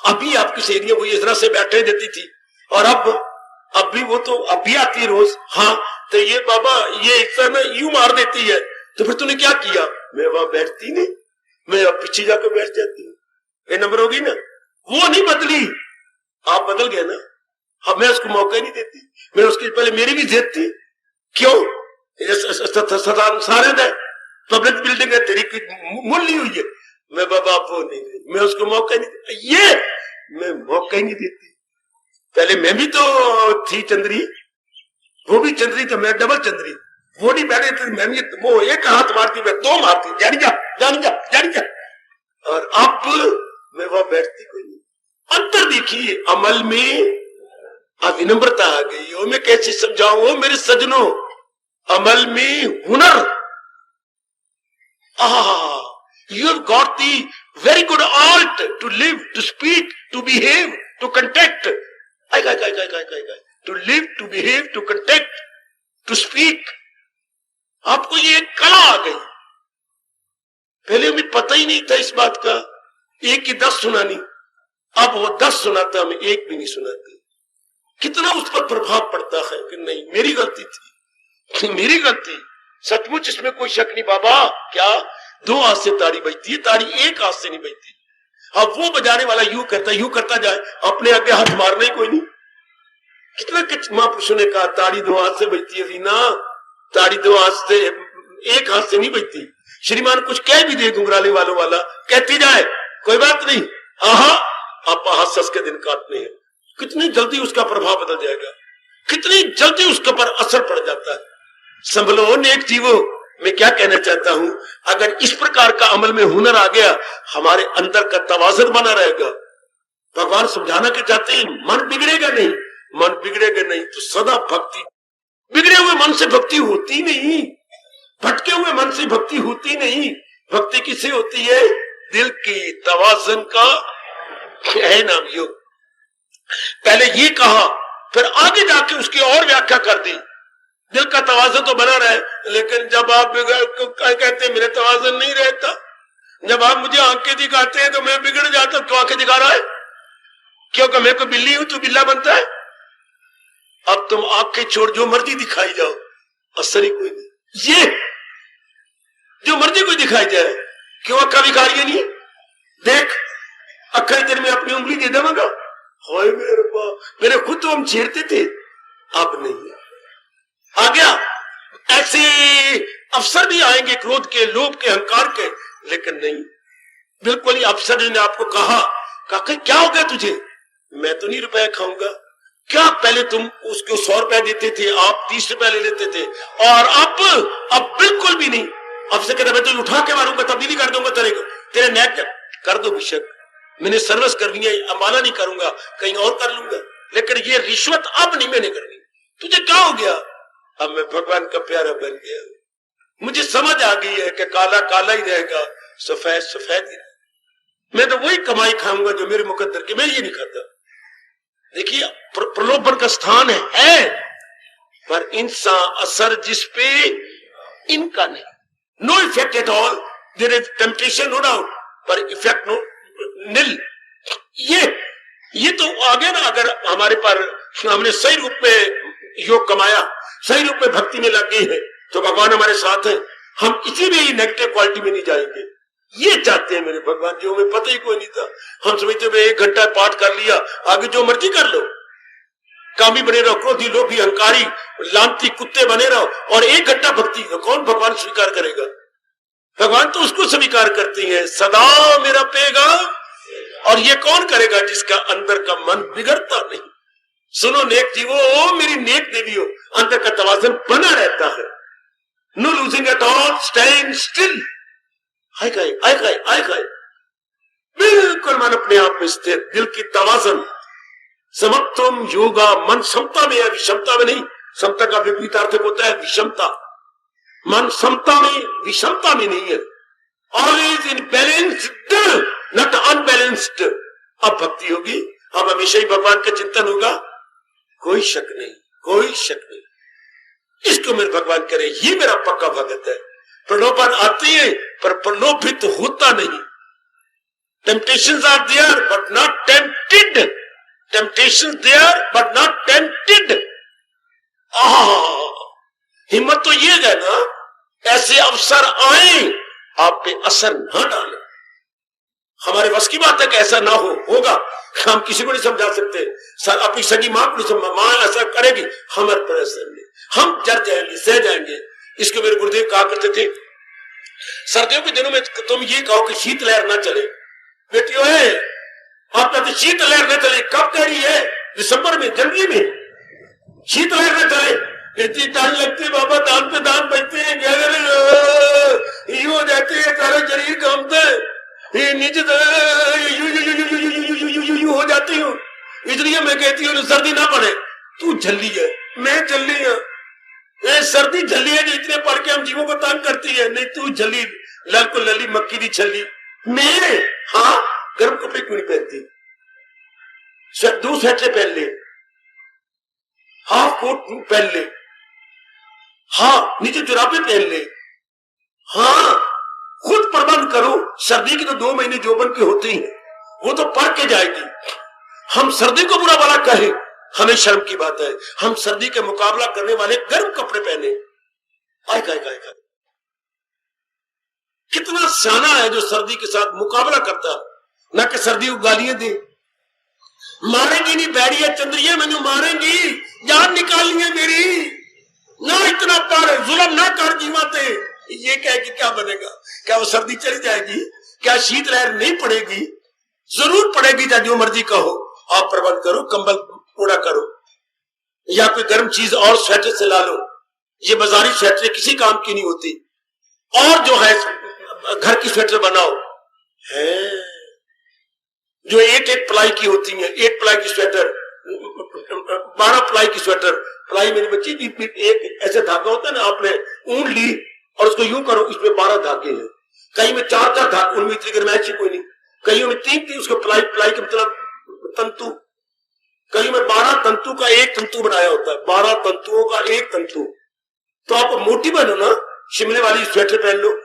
अभी आपकी सहेलियां वो इजरा से बैठे देती थी, और अब भी वो तो अब भी आती है रोज। हाँ, तो ये बाबा ये इतना ना यूं मार देती है, तो फिर तूने क्या किया? मैं वहां बैठती नहीं, मैं अब पीछे जाकर बैठ जाती हूँ। ये नंबर होगी ना, वो नहीं बदली, आप बदल गए ना। अब मैं उसको मौका ही नहीं देती। मैं उसके पहले मेरी भी जिद थी, क्यों सारे पब्लिक बिल्डिंग है, तेरी मूल ली हुई है। मैं बाबा वो नहीं, मैं उसको मौका ही नहीं, ये मैं मौका ही नहीं देती। पहले मैं भी तो थी चंद्री, वो भी चंद्री, तो मैं डबल चंद्री। वो नहीं बैठे थे, मैं भी वो एक हाथ मारती, मैं दो मारती, जानी जा। और अब मैं वहां बैठती कोई नहीं। अंतर देखिए, अमल में अविनम्रता आ गई। वो मैं कैसे समझाऊं मेरे सजनों, अमल में हुनर। You have got the very good art to live, to speak, to behave, to contact. To live, to behave, to contact, to speak. आपको ये कला आ गई। पहले हमें पता ही नहीं था इस बात का। एक की 10 सुनानी, अब वो 10 सुनाता, हमें एक भी नहीं सुनाते। कितना उस पर प्रभाव पड़ता है कि नहीं, मेरी गलती थी, मेरी गलती। सचमुच इसमें कोई शक नहीं बाबा। क्या 2 हाथ से ताड़ी बजती है, ताड़ी एक हाथ से नहीं बजती। अब वो बजाने वाला यूं करता जाए, अपने आगे हाथ मारने कोई नहीं। कितना महापुरुषों ने कहा ताड़ी 2 हाथ से बजती है रीना, ताड़ी 2 हाथ से, एक हाथ से नहीं बजती। श्रीमान कुछ कह भी दे घुंघराले वालों वाला, कहती जाए कोई बात नहीं, आप हंस के दिन काटने हैं। कितनी जल्दी उसका प्रभाव बदल जाएगा, कितनी जल्दी उसके पर असर पड़ जाता है। संभलो नेक जीवो। मैं क्या कहना चाहता हूं, अगर इस प्रकार का अमल में हुनर आ गया, हमारे अंदर का तवाज़ुन बना रहेगा। भगवान समझाना के चाहते हैं, मन बिगड़ेगा नहीं, मन बिगड़ेगा नहीं तो सदा भक्ति। बिगड़े हुए मन से भक्ति होती नहीं, भटके हुए मन से भक्ति होती नहीं। भक्ति किससे होती है? दिल की तवाज़ुन का है नाम योग। पहले ये कहा, फिर आगे जाके उसकी और व्याख्या कर दी। दिल का तवाज़ुन तो बना रहे, लेकिन जब आप कहते हैं मेरे तवाज़ुन नहीं रहता, जब आप मुझे आंखें दिखाते हैं तो मैं बिगड़ जाता हूं। क्यों आंखें दिखा रहा है? क्योंकि मैं कोई बिल्ली हूं तो बिल्ला बनता है? अब तुम आंखें छोड़ जो मर्जी दिखाई जाओ, असर ही कोई नहीं। ये जो मर्जी कोई दिखाई जाए, क्यों अक्का भिखारी नहीं? देख अक्का तेरे में अपनी उंगली दे देवागा। हाय मेरे बाप, मेरे खुद तो हम छेड़ते थे, अब नहीं। आ गया। ऐसे अफसर भी आएंगे क्रोध के, लोभ के, अहंकार के, लेकिन नहीं। बिल्कुल ही अफसर ने आपको कहा क्या हो गया तुझे? मैं तो नहीं रुपया खाऊंगा। क्या पहले तुम उसको 100 रुपया देते थे, आप 30 रुपया ले लेते थे, और अब बिल्कुल भी नहीं। अब से कहते मैं तो उठा के मारूंगा, तब्दीली कर दूंगा तेरे नेक कर दो बेशक, मैंने सर्विस करनी है, अमाना नहीं करूंगा, कहीं और कर लूंगा, लेकिन ये रिश्वत अब नहीं मैंने करनी। तुझे क्या हो गया? अब मैं भगवान का प्यारा बन गया। मुझे समझ आ गई है कि काला काला ही रहेगा, सफेद सफेद ही रहेगा। मैं तो वही कमाई खाऊंगा जो मेरे मुकद्दर की, मैं ये नहीं खाता। देखिए प्रलोभन का स्थान है, पर इंसान असर जिस पे इनका नहीं, no effect at all. There is temptation no doubt, पर इफेक्ट नो निल। ये तो आगे ना, अगर हमारे पर हमने सही रूप में योग कमाया, सही रूप में भक्ति में लग गई है, तो भगवान हमारे साथ है। हम किसी भी नेगेटिव क्वालिटी में नहीं जाएंगे। ये चाहते हैं मेरे भगवान जी। हमें पता ही कोई नहीं था। हम समझते थे 1 घंटा पाठ कर लिया, आगे जो मर्जी कर लो, कामी बने रहो, क्रोधी, लोभी, अहंकारी, लांती कुत्ते बने रहो, और 1 घंटा भक्ति कौन भगवान स्वीकार करेगा? भगवान तो उसको स्वीकार करती है सदा मेरा पेगा। और ये कौन करेगा? जिसका अंदर का मन बिगड़ता नहीं। सुनो नेक जीवो, ओ मेरी नेक देवियों, अंदर का तवाज़ुन बना रहता है। No losing at all, stand still. आए खाए। बिल्कुल मन अपने आप में स्थिर, दिल की तवाज़न, समत्वम योगा, मन समता में है, विषमता में नहीं। समता का विपरीतार्थक होता है विषमता। मन समता में, विषमता में नहीं है, always in balanced, not unbalanced. अब भक्ति होगी, अब हमेशा ही भगवान का चिंतन होगा, कोई शक नहीं, कोई शक नहीं। इसको मेरे भगवान करे, ये मेरा पक्का भगत है। प्रलोभन आती है पर प्रलोभित होता नहीं। Temptations are there but not tempted, temptations there but not tempted. हिम्मत तो ये है ना, ऐसे अवसर आए आप पे असर न डाले। हमारे बस की बात है कि ऐसा ना होगा, हम किसी को नहीं समझा सकते। सर अपनी सगी मां को नहीं समझा, मां ऐसा करेगी, हमारे पर असर नहीं, हम जर जाएंगे, सह जाएंगे। इसको मेरे गुरुदेव कहा करते थे, सर्दियों के दिनों में तुम ये कहो कि शीतलहर ना चले, बेटियों है आप कहते शीतलहर न चले, कब कह रही है? दिसंबर में, जनवरी में शीतलहर न चले। इतनी टाइम लगती है बाबा, दान पे दान बचते हैं, यूं हो जाते हैं, सारा शरीर कांपता है, ये नीचे यू हो जाती हूँ। इसलिए मैं कहती हूँ सर्दी ना पड़े, तू झल्ली है, मैं झल्ली है। ये सर्दी झल्ली है जो इतने पढ़ के हम जीवों को तंग करती है। नहीं तू झल्ली, लल को लली मक्की दी छल्ली। मैं हाँ गर्म कपड़े क्यों नहीं पहनती? दो स्वेटर पहन ले, हाफ कोट पहन ले, हाँ नीचे जुराबे पहन ले, हाँ खुद प्रबंध करो। सर्दी की तो 2 महीने जोबन की होती हैं, वो तो पढ़ के जाएगी। हम सर्दी को बुरा भला कहे, हमें शर्म की बात है। हम सर्दी के मुकाबला करने वाले गर्म कपड़े पहने। आय काय काय काय, कितना सियाना है जो सर्दी के साथ मुकाबला करता है, ना कि सर्दी को गालियां दे। मारेंगी नहीं बैरिया चंद्रिया, मैंने मारेंगी, जान निकालनी है मेरी, ना इतना पार जुल्म ना कर जीवाते। ये कह के क्या बनेगा? क्या वो सर्दी चली जाएगी? क्या शीतलहर नहीं पड़ेगी? जरूर पड़ेगी, चाहे जो मर्जी कहो। आप प्रबंध करो, कंबल पूरा करो, या कोई गर्म चीज और स्वेटर से ला लो। ये बाजारी स्वेटर किसी काम की नहीं होती। और जो है घर की स्वेटर बनाओ, है जो 1 प्लाई की होती है, 1 प्लाई की स्वेटर, 12 प्लाई की स्वेटर। प्लाई मेरी बच्ची एक ऐसे धागा होता है ना, आपने ऊन ली और उसको यूं करो, इसमें 12 धागे हैं, कहीं में 4 धागे, उनमें इतनी गर्माइश कोई नहीं, कहीं में 3 उसको प्लाई का मतलब तंतु, कहीं में 12 तंतु का 1 तंतु बनाया होता है, 12 तंतुओं का 1 तंतु। तो आप मोटी बनो ना, शिमले वाली स्वेटर पहन लो,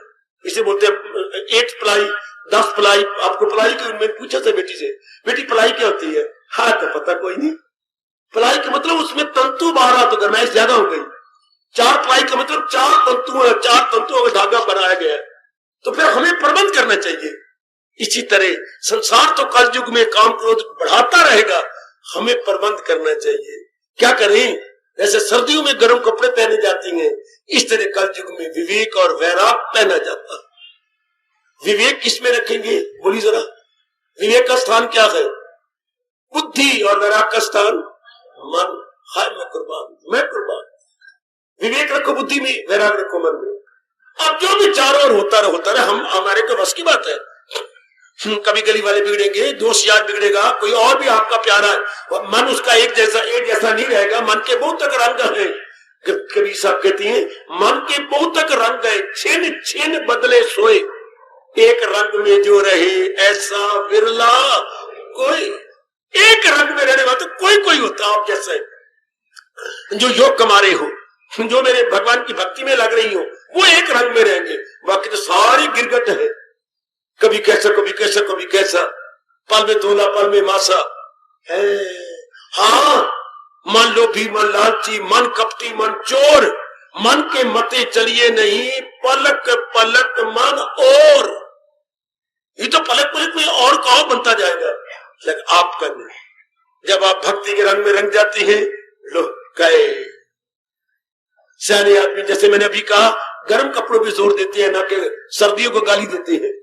इसे बोलते हैं 8 प्लाई, 10 प्लाई। आपको प्लाई की, मैंने पूछा था बेटी से, बेटी प्लाई क्या होती है? हाँ तो पता कोई नहीं। प्लाई का मतलब उसमें तंतु 12, तो गर्माइश ज्यादा हो गई। 4 प्लाई का मतलब 4 तंतु है, 4 तंतुओं का धागा बनाया गया है। तो फिर हमें प्रबंध करना चाहिए। इसी तरह संसार तो कल युग में काम क्रोध बढ़ाता रहेगा, हमें प्रबंध करना चाहिए। क्या करें? जैसे सर्दियों में गर्म कपड़े पहने जाती हैं, इस तरह कल युग में विवेक और वैराग पहना जाता। विवेक किस में रखेंगे बोली जरा? विवेक का स्थान क्या है? बुद्धि। और वैराग का स्थान मन। हाय मैं कुर्बान, मैं कुर्बान। विवेक रखो बुद्धि में, वैराग रखो मन में। अब जो भी चारों ओर होता रहे, हम हमारे को बस की बात है। कभी गली वाले बिगड़ेंगे, दोस्त यार बिगड़ेगा, कोई और भी आपका प्यारा है, मन उसका एक जैसा नहीं रहेगा। मन के बहुत तक रंग है। कबीर साहब कहती हैं, मन के बहुत तक रंग है, छिन छिन बदले सोए, एक रंग में जो रहे ऐसा विरला कोई। एक रंग में रहने वाला तो कोई होता आप जैसे, जो योग कमा रहे हो, जो मेरे भगवान की भक्ति में लग रही हो, वो एक रंग में रहेंगे। बाकी तो सारी गिरगट है, कभी कैसा कभी कैसा कभी कैसा, पल में तोला पल में मासा है। हाँ, मन लोभी मन लालची, मन कपटी मन चोर, मन के मते चलिए नहीं, पलक पलक मन और। ये तो पलक पलक में और कौन बनता जाएगा, लेकिन आप करना। जब आप भक्ति के रंग में रंग जाती हैं, लो गए। सियाने आदमी, जैसे मैंने अभी कहा, गर्म कपड़ों पे जोर देते हैं, ना कि सर्दियों को गाली देते हैं।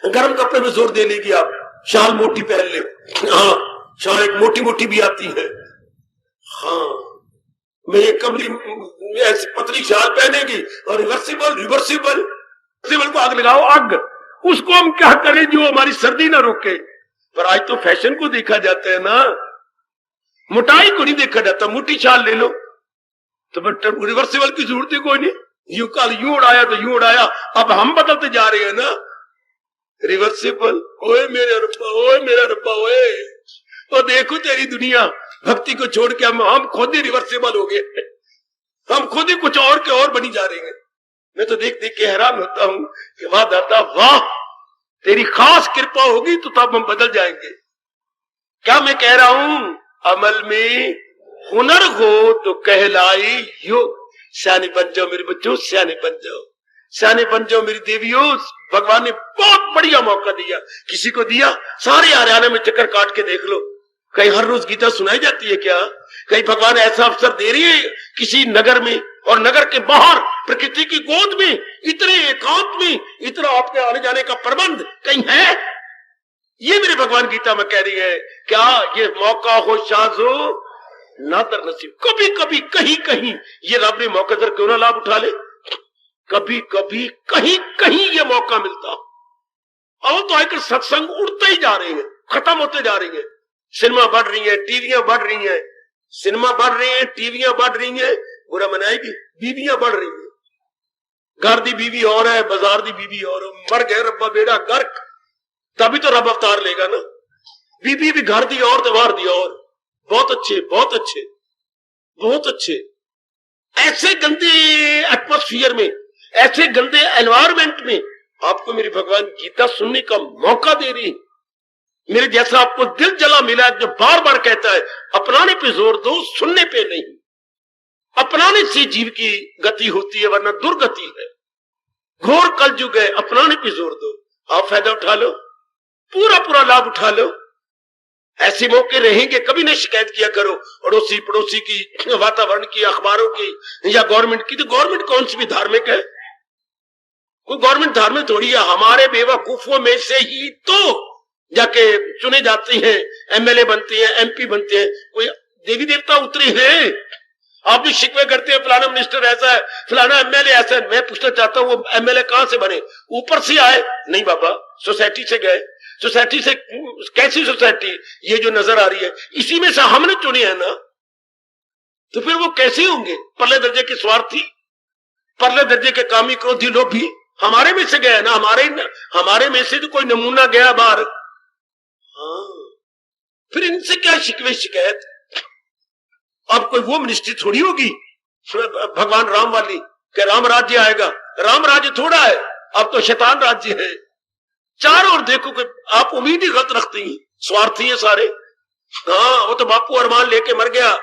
गर्म कपड़े में जोर दे लेगी आप, शाल मोटी पहन ले। हाँ, शाल एक मोटी मोटी भी आती है। हाँ, मेरे कमली ऐसी पतली शाल पहनेगी और रिवर्सिबल को आग लगाओ, आग उसको हम क्या करें जो हमारी सर्दी ना रोके। पर आज तो फैशन को देखा जाता है ना, मोटाई को नहीं देखा जाता। मोटी शाल ले लो तो रिवर्सिबल की जरूरत ही कोई नहीं, यूं कल यूं उड़ाया तो यूं उड़ाया। अब हम बदलते जा रहे हैं ना, रिवर्सिबल। ओए मेरे रब्बा, ओए मेरा रब्बा, ओए तो देखो तेरी दुनिया, भक्ति को छोड़ के हम खुद ही रिवर्सिबल हो गए, हम खुद ही कुछ और के और बनी जा रहे हैं। मैं तो देख देख के हैरान होता हूं कि वाह दाता वाह, तेरी खास कृपा होगी तो तब हम बदल जाएंगे। क्या मैं कह रहा हूं, अमल में हुनर हो तो कहलाई योग। सियाने बन जाओ मेरे बच्चों, सियाने बन जाओ, सियाने बन जाओ मेरी देवियों। भगवान ने बहुत बढ़िया मौका दिया, किसी को दिया। सारे हरियाणा में चक्कर काट के देख लो, कहीं हर रोज गीता सुनाई जाती है क्या? कहीं भगवान ऐसा अवसर दे रही है किसी नगर में, और नगर के बाहर प्रकृति की गोद में, इतने एकांत में, इतना आपके आने जाने का प्रबंध कहीं है? ये मेरे भगवान गीता में कह रही है। क्या ये मौका हो शाजो नादर नसीब, कभी कभी कहीं कहीं ये रब ने मौका दर क्यों ना लाभ उठा ले। कभी कभी कहीं कहीं ये मौका मिलता। अब तो आकर सत्संग उड़ते ही जा रहे हैं, खत्म होते जा रही है। सिनेमा बढ़ रही है, टीवियां बढ़ रही हैं, सिनेमा बढ़ रही है, टीवियां बढ़ रही हैं, बुरा मनाएगी, बीवियां बढ़ रही है। घर दी बीवी और है, बाजार दी बीवी और है। मर गए रब्बा बेड़ा गर्क, तभी तो रब अवतार लेगा ना। बीबी भी घर दी और, त्योहार दी और। बहुत अच्छे, बहुत अच्छे, बहुत अच्छे। ऐसे गंदे एटमॉस्फियर में, ऐसे गंदे एनवायरमेंट में आपको मेरी भगवान गीता सुनने का मौका दे रही। मेरे जैसा आपको दिल जला मिला जो बार बार कहता है अपनाने पे जोर दो, सुनने पे नहीं। अपनाने से जीव की गति होती है, वरना दुर्गति है। घोर कलयुग है, अपनाने पे जोर दो। आप फायदा उठा लो, पूरा पूरा लाभ उठा लो। ऐसे मौके रहेंगे, कभी नहीं शिकायत किया करो अड़ोसी पड़ोसी की, वातावरण की, अखबारों की या गवर्नमेंट की। तो गवर्नमेंट कौन सी भी धार्मिक है? कोई गवर्नमेंट धार्मिक थोड़ी है। हमारे बेवकूफों में से ही तो जाके चुने जाते हैं, एमएलए बनते हैं, एमपी बनते हैं। कोई देवी देवता उतरे हैं? आप भी शिकवे करते हैं फलाना मिनिस्टर ऐसा है, फलाना एमएलए ऐसा है। मैं पूछना चाहता हूं वो एमएलए कहां से बने? ऊपर से आए? नहीं बाबा, सोसाइटी से गए। सोसाइटी से कैसी सोसाइटी? ये जो नजर आ रही है, इसी में से हमने चुने हैं ना। तो फिर वो कैसे होंगे? परले दर्जे के स्वार्थी, परले दर्जे के कामी क्रोधी लोग भी हमारे में से गए ना। हमारे में से तो कोई नमूना गया बाहर। हाँ, फिर इनसे क्या शिकवे शिकायत? अब कोई वो मिनिस्ट्री थोड़ी होगी भगवान राम वाली कि राम राज्य आएगा। राम राज्य थोड़ा है, अब तो शैतान राज्य है। चारों ओर देखो कि आप उम्मीद ही गलत रखती हैं, स्वार्थी है सारे। हाँ, वो तो बापू अरमान लेके मर गया,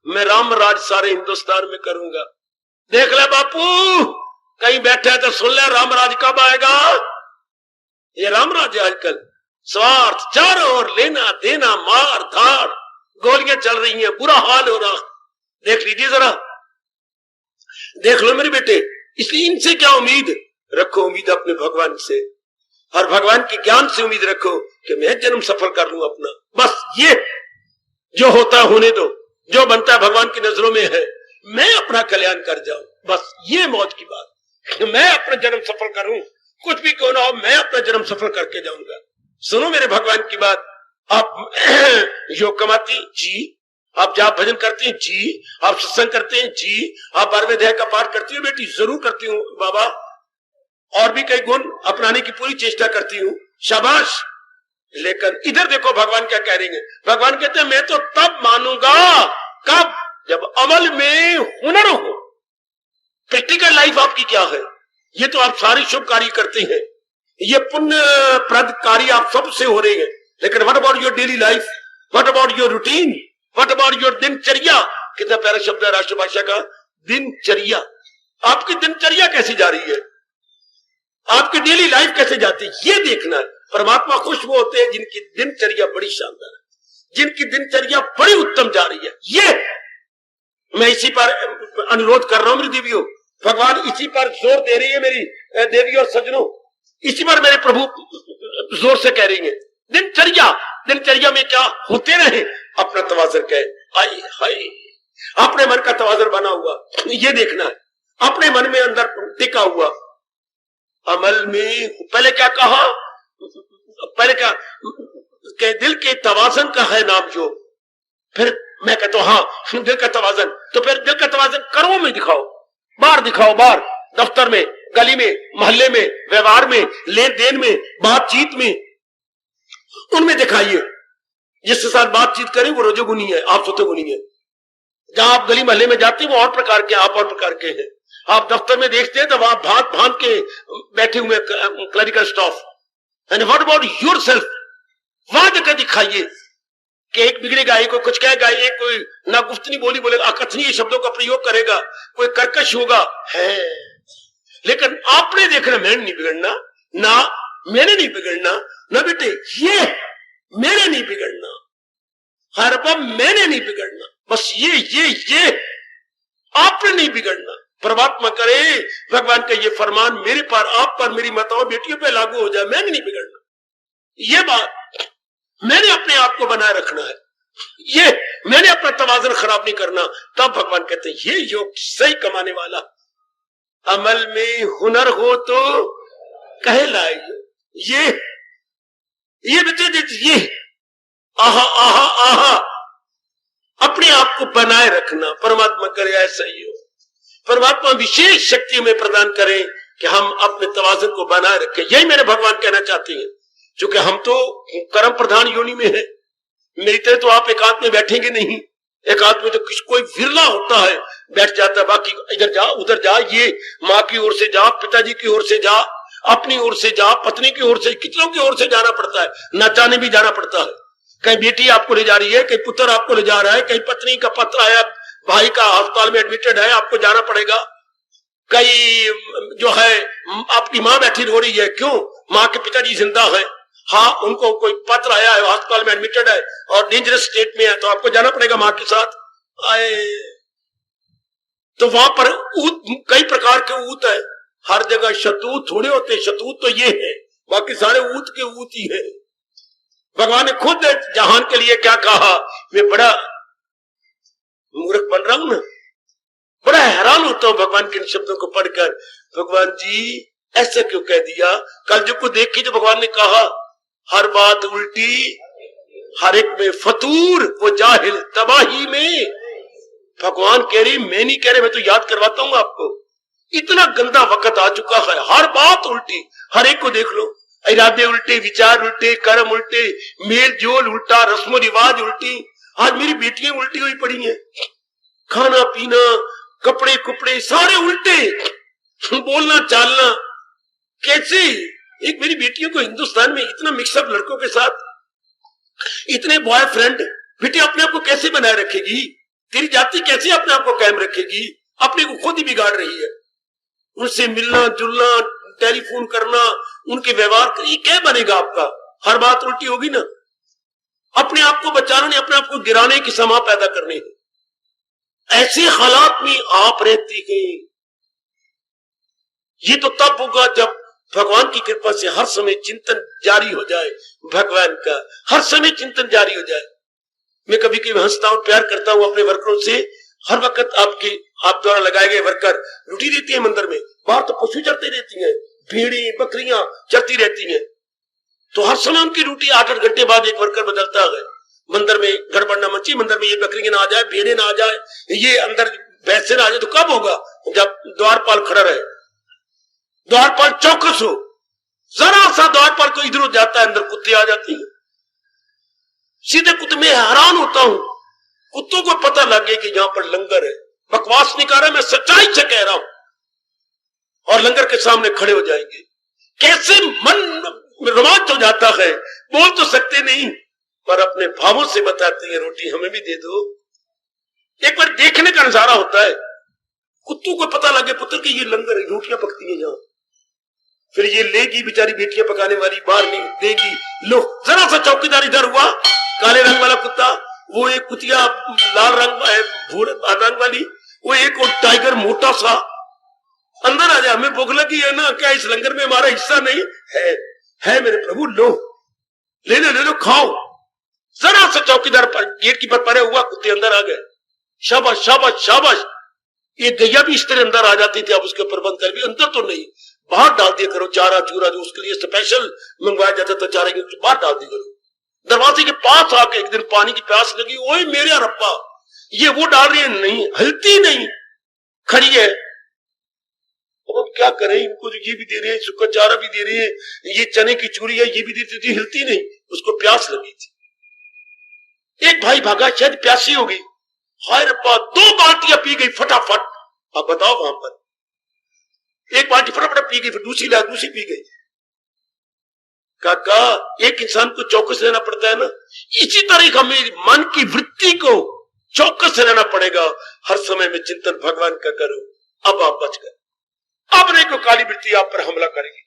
मैं राम राज सारे हिंदुस्तान में करूंगा। देख ले बापू, कहीं बैठे तो सुन ले, राम राज कब आएगा? ये राम राज आजकल स्वार्थ, चारों ओर लेना देना, मार धाड़, गोलियां चल रही हैं, बुरा हाल हो रहा। देख लीजिए जरा, देख लो मेरे बेटे। इसलिए इनसे क्या उम्मीद रखो? उम्मीद अपने भगवान से, और भगवान के ज्ञान से उम्मीद रखो कि मैं जन्म सफल कर लूं अपना। बस ये जो होता होने दो, जो बनता भगवान की नजरों में है, मैं अपना कल्याण कर जाऊं। बस ये मौज की बात, मैं अपना जन्म सफल करूं, कुछ भी क्यों ना हो, मैं अपना जन्म सफल करके जाऊंगा। सुनो मेरे भगवान की बात। आप योग कमाती जी, आप जाप भजन करती हैं जी, आप सत्संग करते हैं जी, आप 12वें अध्याय का पाठ करती हो बेटी? जरूर करती हूँ बाबा, और भी कई गुण अपनाने की पूरी चेष्टा करती हूँ, शाबाश। लेकिन इधर देखो भगवान क्या कह रही है। भगवान कहते हैं मैं तो तब मानूंगा, कब? जब अमल में हुनर हो। प्रैक्टिकल लाइफ आपकी क्या है? ये तो आप सारी शुभ कार्य करते हैं, ये पुण्य प्रद कार्य आप सबसे हो रहे हैं, लेकिन what about your daily life? What about your routine? What about your दिनचर्या? कितना प्यारा शब्द है राष्ट्रभाषा का, दिनचर्या। आपकी दिनचर्या कैसी जा रही है? आपकी डेली लाइफ कैसे जाती है? ये देखना है। परमात्मा खुश वो होते हैं जिनकी दिनचर्या बड़ी शानदार है, जिनकी दिनचर्या बड़ी उत्तम जा रही है। ये मैं इसी पर अनुरोध कर रहा हूं मेरी देवियों, भगवान इसी पर जोर दे रही है मेरी देवी और सज्जनों, इसी पर मेरे प्रभु जोर से कह रही है। दिनचर्या, दिनचर्या में क्या होते रहे, अपना तवाज़ुन कहे। हाय हाय, अपने मन का तवाज़ुन बना हुआ, ये देखना है, अपने मन में अंदर टिका हुआ। अमल में पहले क्या कहा, पहले क्या के दिल के तवाजन का है नाम योग। फिर मैं कहता हूं हाँ दिल का तवाजन, तो फिर दिल का तवाजन कर्मों में दिखाओ, बाहर दिखाओ, बाहर दफ्तर में, गली में, मोहल्ले में, व्यवहार में, लेन देन में, बातचीत में, उनमें दिखाइए। जिसके साथ बातचीत करें वो रजोगुनी है, आप सतोगुनी है। जहां आप गली मोहल्ले में जाते हैं वो और प्रकार के, आप और प्रकार के हैं। आप दफ्तर में देखते हैं तो वहां भांत भांत के बैठे हुए clerical staff. And what about yourself, वहां जाकर दिखाइए कि एक बिगड़ेगा, एक कोई कुछ कहेगा, एक कोई ना गुफ्तनी बोली बोलेगा, अकथनीय शब्दों का प्रयोग करेगा, कोई कर्कश होगा है। लेकिन आपने देखना मैंने नहीं बिगड़ना, ना मैंने नहीं बिगड़ना, ना बेटे ये मैंने नहीं बिगड़ना, हर बार मैंने नहीं बिगड़ना, बस ये आपने नहीं बिगड़ना। परमात्मा करे भगवान का ये फरमान मेरे पर, आप पर, मेरी माताओं बेटियों पे लागू हो जाए, मैंने नहीं बिगड़ना। ये बात मैंने अपने आप को बनाए रखना है, ये मैंने अपना तवाज़ुन खराब नहीं करना। तब भगवान कहते हैं ये योग सही कमाने वाला। अमल में हुनर हो तो कहलाए ये बच्चे ये आहा आहा आहा अपने आप को बनाए रखना। परमात्मा करे ऐसा ही हो, परमात्मा विशेष शक्ति में प्रदान करें कि हम अपने तवाज़ुन को बनाए रखें। यही मेरे भगवान कहना चाहते हैं, क्योंकि हम तो कर्म प्रधान योनि में है। मेरी तरह तो आप एकांत में बैठेंगे नहीं, एकांत में तो कोई विरला होता है बैठ जाता है, बाकी इधर जा उधर जा, ये माँ की ओर से जा, पिताजी की ओर से जा, अपनी ओर से जा, पत्नी की ओर से, कितनों की ओर से जाना पड़ता है, नचाने भी जाना पड़ता है। कहीं बेटी आपको ले जा रही है, कहीं पुत्र आपको ले जा रहा है, कहीं पत्नी का पत्र आया, भाई का अस्पताल में एडमिटेड है, आपको जाना पड़ेगा। कहीं जो है आपकी माँ बैठी रो रही है, क्यों, माँ के पिताजी जिंदा है, हाँ उनको कोई पत्र आया है, अस्पताल में एडमिटेड है और डेंजरस स्टेट में है, तो आपको जाना पड़ेगा माँ के साथ। आए तो वहां पर ऊत, कई प्रकार के ऊत है, हर जगह शतूत थोड़े होते, शतूत तो ये है, बाकी सारे ऊत के ऊत ही है। भगवान ने खुद जहान के लिए क्या कहा, मैं बड़ा मूर्ख बन रहा हूं ना, बड़ा हैरान होता हूं भगवान के इन शब्दों को पढ़कर। भगवान जी ऐसा क्यों कह दिया? कलयुग को देखी तो भगवान ने कहा हर बात उल्टी, हर एक में फतूर, वो जाहिल तबाही में। भगवान कह रही, मैं नहीं कह रहे, मैं तो याद करवाता हूं आपको। इतना गंदा वक्त आ चुका है, हर बात उल्टी, हर एक को देख लो, इरादे उल्टे, विचार उल्टे, कर्म उल्टे, मेल जोल उल्टा, रस्म रिवाज उल्टी। आज मेरी बेटियां उल्टी हुई पड़ी हैं, खाना पीना, कपड़े कुपड़े सारे उल्टे, बोलना चालना। कैसे एक मेरी बेटियों को हिंदुस्तान में इतना मिक्सअप लड़कों के साथ, इतने बॉयफ्रेंड, बेटी अपने आप को कैसे बनाए रखेगी? तेरी जाति कैसे अपने आप को कायम रखेगी? अपने को खुद ही बिगाड़ रही है। उनसे मिलना जुलना, टेलीफोन करना, उनके व्यवहार कर, ये क्या बनेगा आपका? हर बात उल्टी होगी ना। अपने आप को बचाना नहीं, अपने आप को गिराने की समा पैदा करनी है। ऐसे हालात में आप रहती गई। ये तो तब होगा जब भगवान की कृपा से हर समय चिंतन जारी हो जाए, भगवान का हर समय चिंतन जारी हो जाए। मैं कभी कभी हंसता हूं, प्यार करता हूं अपने वर्करों से। हर वक्त आप द्वारा लगाए गए वर्कर ड्यूटी देती है मंदिर में, बाहर तो पशु चरते रहती हैं, भेड़ें बकरियां चरती रहती हैं, तो हर समय उनकी ड्यूटी 8-8 घंटे बाद एक वर्कर बदलता है। मंदिर में गड़बड़ ना मची, मंदिर में ये बकरियां ना आ जाए, भेड़े ना आ जाए, ये अंदर भैंसे ना आ जाए। तो कब होगा? जब द्वारपाल खड़ा रहे, द्वारपाल चौकस हो। जरा सा द्वारपाल को इधर जाता है, अंदर कुत्ते आ जाती है, सीधे कुत्ते। मैं हैरान होता हूं, कुत्तों को पता लग गया कि यहां पर लंगर है। बकवास नहीं कर रहा, मैं सच्चाई से कह रहा हूं। और लंगर के सामने खड़े हो जाएंगे। कैसे मन रोमांच हो जाता है, बोल तो सकते नहीं पर अपने भावों से बताते हैं, रोटी हमें भी दे दो। एक बार देखने का नजारा होता है, कुत्तों को पता लगे पुत्र की ये लंगर है, रोटियां पकती हैं यहां। फिर ये लेगी बेचारी बेटियां पकाने वाली, बाहर नहीं देगी। लो जरा सा चौकीदार इधर हुआ, काले रंग वाला कुत्ता, वो एक कुतिया लाल रंग भूरे रंग वाली, वो एक और टाइगर मोटा सा, अंदर आ जा, हमें भूख लगी है ना, क्या इस लंगर में हमारा हिस्सा नहीं है मेरे प्रभु, लो ले लो खाओ। जरा सा चौकीदार पर गेट की पर परे हुआ, कुत्ते अंदर आ गए। शाबाश शाबाश शाबाश। ये गैया भी इस तरह अंदर आ जाती थी, अब उसके प्रबंध कर भी, अंदर तो नहीं, बाहर डाल दिया करो चारा चूरा, जो उसके लिए स्पेशल मंगवाया जाता था चारे के, बाहर डाल दिया करो। दरवाजे के पास आके एक दिन पानी की प्यास लगी, ओए मेरे रब्बा, ये वो डाल रही है, नहीं हिलती नहीं, खड़ी है। अब क्या करें, इनको ये भी दे रही है, सूखा चारा भी दे रही है, ये चने की चूरी है ये भी देती थी, हिलती नहीं। उसको प्यास लगी थी। एक भाई भागा, शायद प्यासी होगी, हाय रब्बा 2 बाल्टियां पी गई फटाफट। अब बताओ, वहां पर एक बाल्टी फटाफट पी गई, फिर दूसरी पी गई। काका, एक इंसान को चौकस रहना पड़ता है ना, इसी तरह हमें मन की वृत्ति को चौकस रहना पड़ेगा। हर समय में चिंतन भगवान का करो, अब आप बच गए। अब नहीं को काली वृत्ति आप पर हमला करेगी,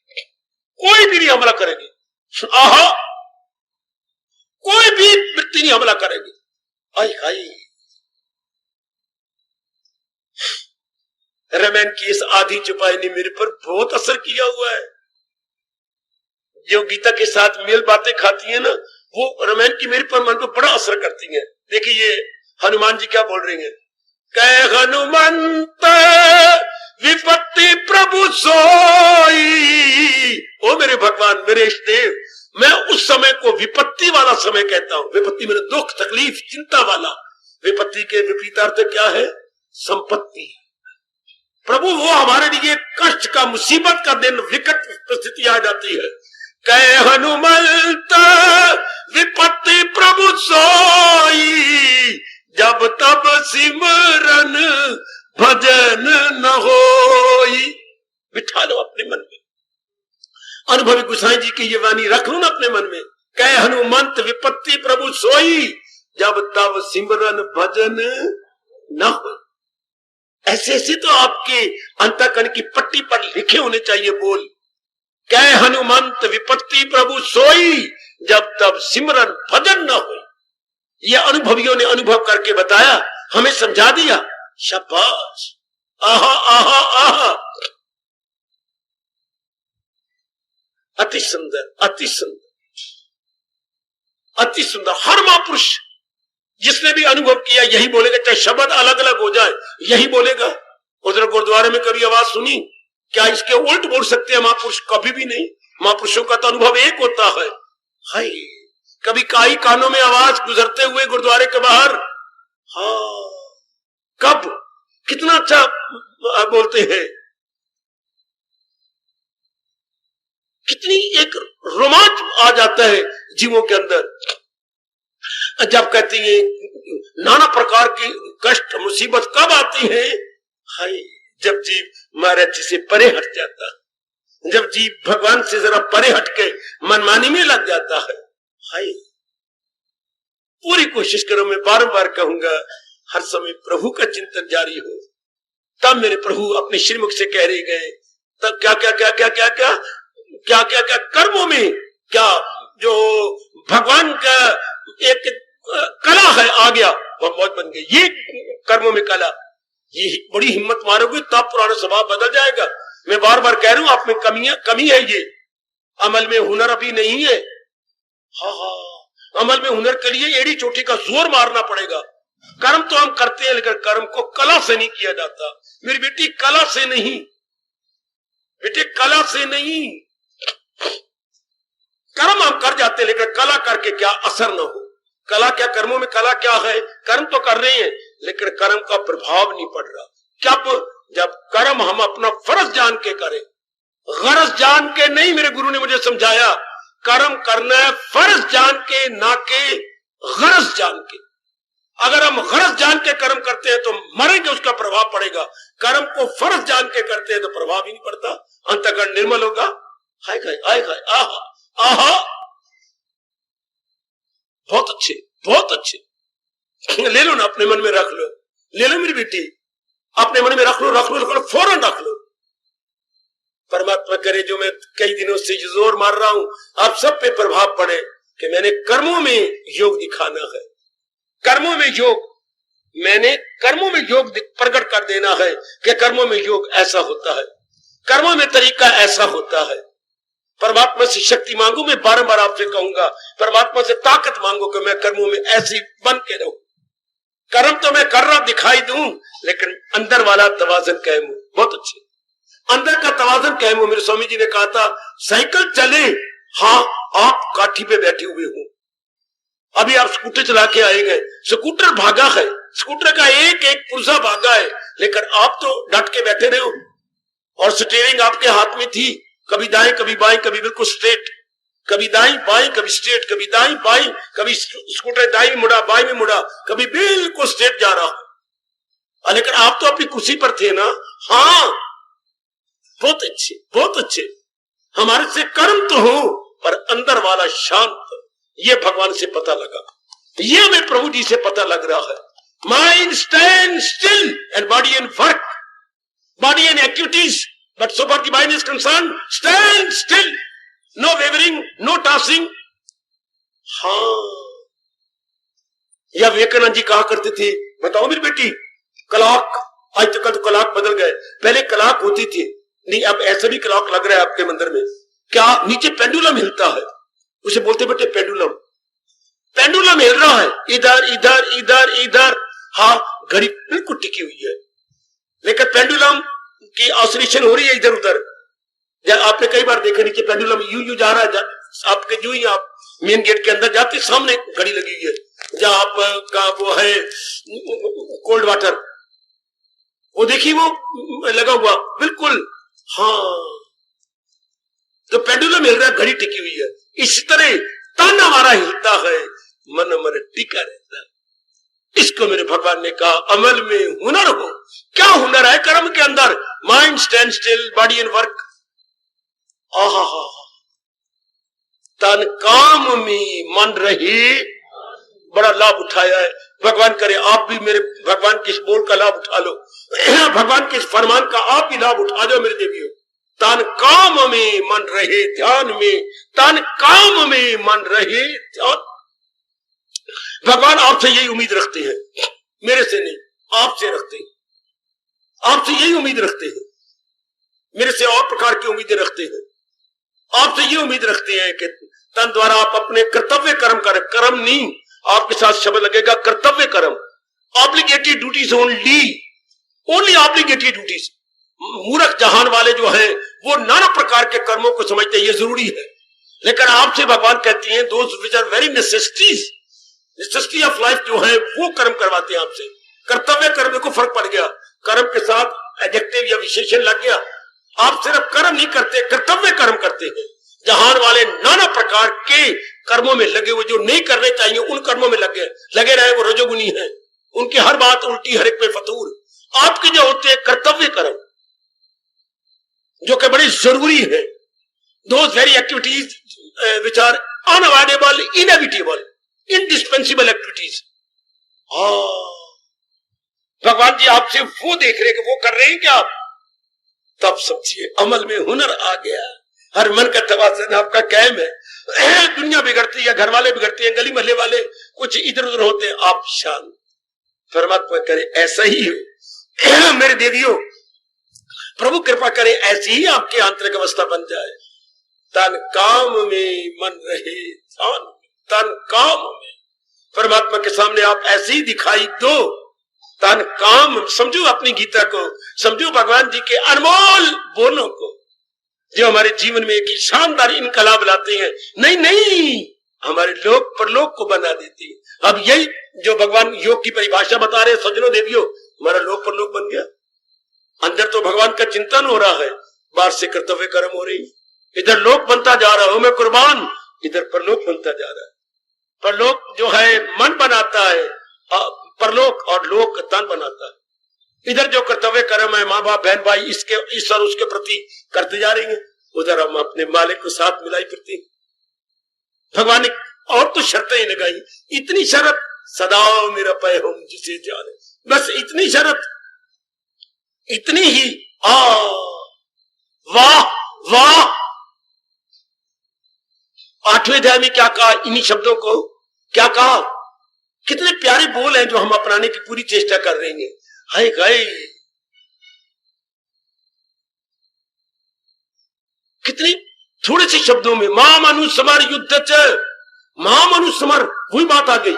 कोई भी नहीं हमला करेगी। आहा, कोई भी वृत्ति नहीं हमला करेगी। आई हाई, रमैन की इस आधी चुपाई ने मेरे पर बहुत असर किया हुआ है। जो गीता के साथ मेल बातें खाती है ना, वो रमैन की मेरे पर मन पर बड़ा असर करती है। देखिए ये हनुमान जी क्या बोल रही हैं, कह हनुमंत विपत्ति प्रभु सोई। ओ मेरे भगवान, मेरे इष्टदेव, मैं उस समय को विपत्ति वाला समय कहता हूं। विपत्ति मेरे दुख तकलीफ चिंता वाला। विपत्ति के विपरीत अर्थ क्या है? संपत्ति। प्रभु वो हमारे लिए कष्ट का, मुसीबत का दिन, विकट परिस्थिति आ जाती है। कह हनुमंत विपत्ति प्रभु सोई, जब तब सिमरन भजन न होई। बिठा लो अपने मन में, अनुभवी गोसाई जी की ये वाणी रख लो ना अपने मन में। कह हनुमंत विपत्ति प्रभु सोई, जब तब सिमरन भजन न हो। ऐसे ऐसे तो आपके अंतःकरण की पट्टी पर लिखे होने चाहिए बोल। कह हनुमंत विपत्ति प्रभु सोई, जब तब सिमरन भजन न हो। ये अनुभवियों ने अनुभव करके बताया, हमें समझा दिया। शाबाश, आहा आहा आहा, अति सुंदर, अति सुंदर, अति सुंदर। हर महापुरुष जिसने भी अनुभव किया यही बोलेगा, चाहे शब्द अलग अलग हो जाए यही बोलेगा। उधर गुरुद्वारे में कभी आवाज सुनी? क्या इसके उल्ट बोल सकते हैं महापुरुष? कभी भी नहीं। महापुरुषों का तो अनुभव एक होता है। हाय, कभी काई कानों में आवाज गुजरते हुए गुरुद्वारे के बाहर? हाँ, कब? कितना अच्छा बोलते हैं, कितनी एक रोमांच आ जाता है जीवों के अंदर जब कहती है। नाना प्रकार की कष्ट मुसीबत कब आती है? हाय, जब जीव महाराज जी से परे हट जाता, जब जीव भगवान से जरा परे हट के मनमानी में लग जाता है। हाय, पूरी कोशिश करो, मैं बार-बार कहूंगा, हर समय प्रभु का चिंतन जारी हो। तब मेरे प्रभु अपने श्रीमुख से कह रहे गए, तब क्या क्या क्या क्या क्या क्या क्या क्या क्या कर्मों में क्या जो भगवान का एक कला है आ गया, वह मौज बन गई। ये कर्मों में कला, ये बड़ी हिम्मत मारोगे तब पुराना स्वभाव बदल जाएगा। मैं बार बार कह रहा हूं, आप में कमी है, ये अमल में हुनर अभी नहीं है। हाँ, अमल में हुनर के लिए एड़ी चोटी का जोर मारना पड़ेगा। कर्म तो हम करते हैं, लेकिन कर्म को कला से नहीं किया जाता। मेरी बेटी, कला से नहीं, बेटे कला से नहीं। कर्म हम कर जाते हैं, लेकिन कला करके क्या असर न हो। कला क्या, कर्मों में कला क्या है? कर्म तो कर रहे हैं, लेकिन कर्म का प्रभाव नहीं पड़ रहा। जब कर्म हम अपना फर्ज जान के करें, गरज जान के नहीं। मेरे गुरु ने मुझे समझाया, कर्म करना है फर्ज जान के, ना के गरज जान के। अगर हम गरज जान के कर्म करते हैं तो मरेंगे, उसका प्रभाव पड़ेगा। कर्म को फर्ज जान के करते हैं तो प्रभाव ही नहीं पड़ता, अंतःकरण निर्मल होगा। हाय हाय हाय हाय, आहा आहा, बहुत अच्छे, बहुत अच्छे। ले लो ना, अपने मन में रख लो, ले लो मेरी बेटी, अपने मन में रख लो, रख लो, रख लो, फौरन रख लो। परमात्मा करे जो मैं कई दिनों से जोर मार रहा हूं, आप सब पे प्रभाव पड़े कि मैंने कर्मों में योग दिखाना है। कर्मों में योग, मैंने कर्मों में योग प्रकट कर देना है कि कर्मों में योग ऐसा होता है, कर्मों में तरीका ऐसा होता है। परमात्मा से शक्ति मांगू, मैं बार-बार आपसे कहूंगा, परमात्मा से ताकत मांगो कि मैं कर्मों में ऐसी बन के रहूं। कर्म तो मैं कर रहा दिखाई दूं, लेकिन अंदर वाला तवाज़ुन कायम हो। बहुत अच्छे, अंदर का तवाज़ुन कायम हो। मेरे स्वामी जी ने कहा था साइकिल चले, हाँ आप काठी पे बैठे हुए हो, अभी आप स्कूटर चला के आएंगे, स्कूटर भागा है, स्कूटर का एक एक पुर्जा भागा है, लेकिन आप तो डट के बैठे रहे हो और स्टीयरिंग आपके हाथ में थी, कभी दाएं कभी बाएं, कभी बिल्कुल स्ट्रेट, कभी दाएं बाएं, कभी स्ट्रेट, कभी दाएं बाएं, कभी स्कूटर दाएं में मुड़ा बाएं में मुड़ा, कभी बिल्कुल स्ट्रेट जा रहा। लेकिन आप तो अपनी कुर्सी पर थे ना। हाँ बहुत अच्छे, बहुत अच्छे, हमारे से कर्म तो हो पर अंदर वाला शांत, ये भगवान से पता लगा, ये हमें प्रभु जी से पता लग रहा है। Mind stand still and body and work, body and activities, but so far the mind is concern stand still, no wavering, no tossing. हाँ, या विवेकानंद जी कहा करते थे, बताओ मेरी बेटी, क्लॉक, आज तक तो क्लॉक बदल गए, पहले क्लॉक होती थी, नहीं अब ऐसा भी क्लॉक लग रहा है आपके मंदिर में, क्या नीचे पेंडुलम हिलता है, उसे बोलते बेटे पेंडुलम, पेंडुलम हिल रहा है, इधर इधर इधर इधर। हाँ घड़ी बिल्कुल टिकी हुई है, लेकिन पेंडुलम की ऑसिलेशन हो रही है इधर उधर। आपने कई बार देखा नीचे पेंडुलम यूं जा रहा है, आपके जो ही आप मेन गेट के अंदर जाते सामने घड़ी लगी हुई है, जहां आपका वो है कोल्ड वाटर, वो देखिए वो लगा हुआ बिल्कुल। हाँ तो पेंडुलम हिल रहा है, घड़ी टिकी हुई है। इस तरह तन हमारा हिलता है, मन हमारा टिका रहता है। इसको मेरे भगवान ने कहा अमल में हुनर हो। क्या हुनर है कर्म के अंदर? Mind stand still, body and work. आहा, तन काम में मन रहे, बड़ा लाभ उठाया है। भगवान करे आप भी मेरे भगवान के इस बोल का लाभ उठा लो, भगवान के इस फरमान का आप भी लाभ उठा दो मेरे देवियों। तन काम में मन रहे ध्यान में, तन काम में मन रहे ध्यान। भगवान आपसे यही उम्मीद रखते हैं, मेरे से नहीं, आपसे रखते हैं, आपसे यही उम्मीद रखते हैं, मेरे से और प्रकार की उम्मीदें रखते हैं। आपसे ये उम्मीद रखते हैं कि तन द्वारा आप अपने कर्तव्य कर्म करें, कर्म नहीं, आपके साथ शब्द लगेगा कर्तव्य कर्म, obligatory duties only, only obligatory duties. मूर्ख जहान वाले जो हैं वो नाना प्रकार के कर्मों को समझते हैं ये जरूरी है, लेकिन आपसे भगवान कहती हैं those which are very necessities, necessity of life जो है वो कर्म करवाते हैं आपसे। कर्तव्य कर्म को फर्क पड़ गया, कर्म के साथ एडजेक्टिव या विशेषण लग गया। आप सिर्फ कर्म नहीं करते, कर्तव्य कर्म करते हैं। जहान वाले नाना प्रकार के कर्मों में लगे हुए, जो नहीं करने चाहिए उन कर्मों में लगे रहे, वो रजोगुनी है, उनकी हर बात उल्टी, हर एक पे फतूर। आपके जो होते हैं कर्तव्य कर्म जो कि बड़ी जरूरी है, those very activities which are unavoidable, inevitable, indispensable activities. भगवान जी आपसे वो देख रहे कि वो कर रहे हैं क्या आप, तब समझिए अमल में हुनर आ गया। हर मन का तवाज़ुन आपका कायम है। दुनिया बिगड़ती है, घर वाले बिगड़ते हैं, गली महल्ले वाले कुछ इधर उधर होते हैं, आप शांत। परमात्मा करे ऐसा ही हो मेरे देवियों, प्रभु कृपा करे ऐसी ही आपकी आंतरिक अवस्था बन जाए। तन काम में मन रहे ध्यान, तन काम में परमात्मा के सामने आप ऐसे ही दिखाई दो। तन काम समझो, अपनी गीता को समझो, भगवान जी के अनमोल बोलों को जो हमारे जीवन में एक शानदार इनकलाब लाते हैं। नहीं नहीं, हमारे लोक परलोक को बना देती है। अब यही जो भगवान योग की परिभाषा बता रहे हैं सज्जनों देवियों, हमारा लोक परलोक बन गया। अंदर तो भगवान का चिंतन हो रहा है, बाहर से कर्तव्य कर्म हो रही, इधर लोक बनता जा रहा हूं मैं कुर्बान, इधर परलोक बनता जा रहा है। परलोक जो है मन बनाता है, परलोक और लोक तन बनाता है। इधर जो कर्तव्य कर्म है माँ बाप बहन भाई इसके इस और उसके प्रति करते जा रहे हैं, उधर हम अपने मालिक को साथ मिलाई फिरते हैं। भगवान ने और तो शर्तें ही लगाई, इतनी शर्त सदा मेरा पै हम जिसे जाने, बस इतनी शर्त, इतनी ही। वाह वाह, 8वें अध्याय में क्या कहा, इन्हीं शब्दों को क्या कहा, कितने प्यारे बोल हैं जो हम अपनाने की पूरी चेष्टा कर रहे हैं। हाय हाय, कितनी थोड़े से शब्दों में मां मनुष्यमर युद्ध च, मां मनुष्यमर, वही बात आ गई।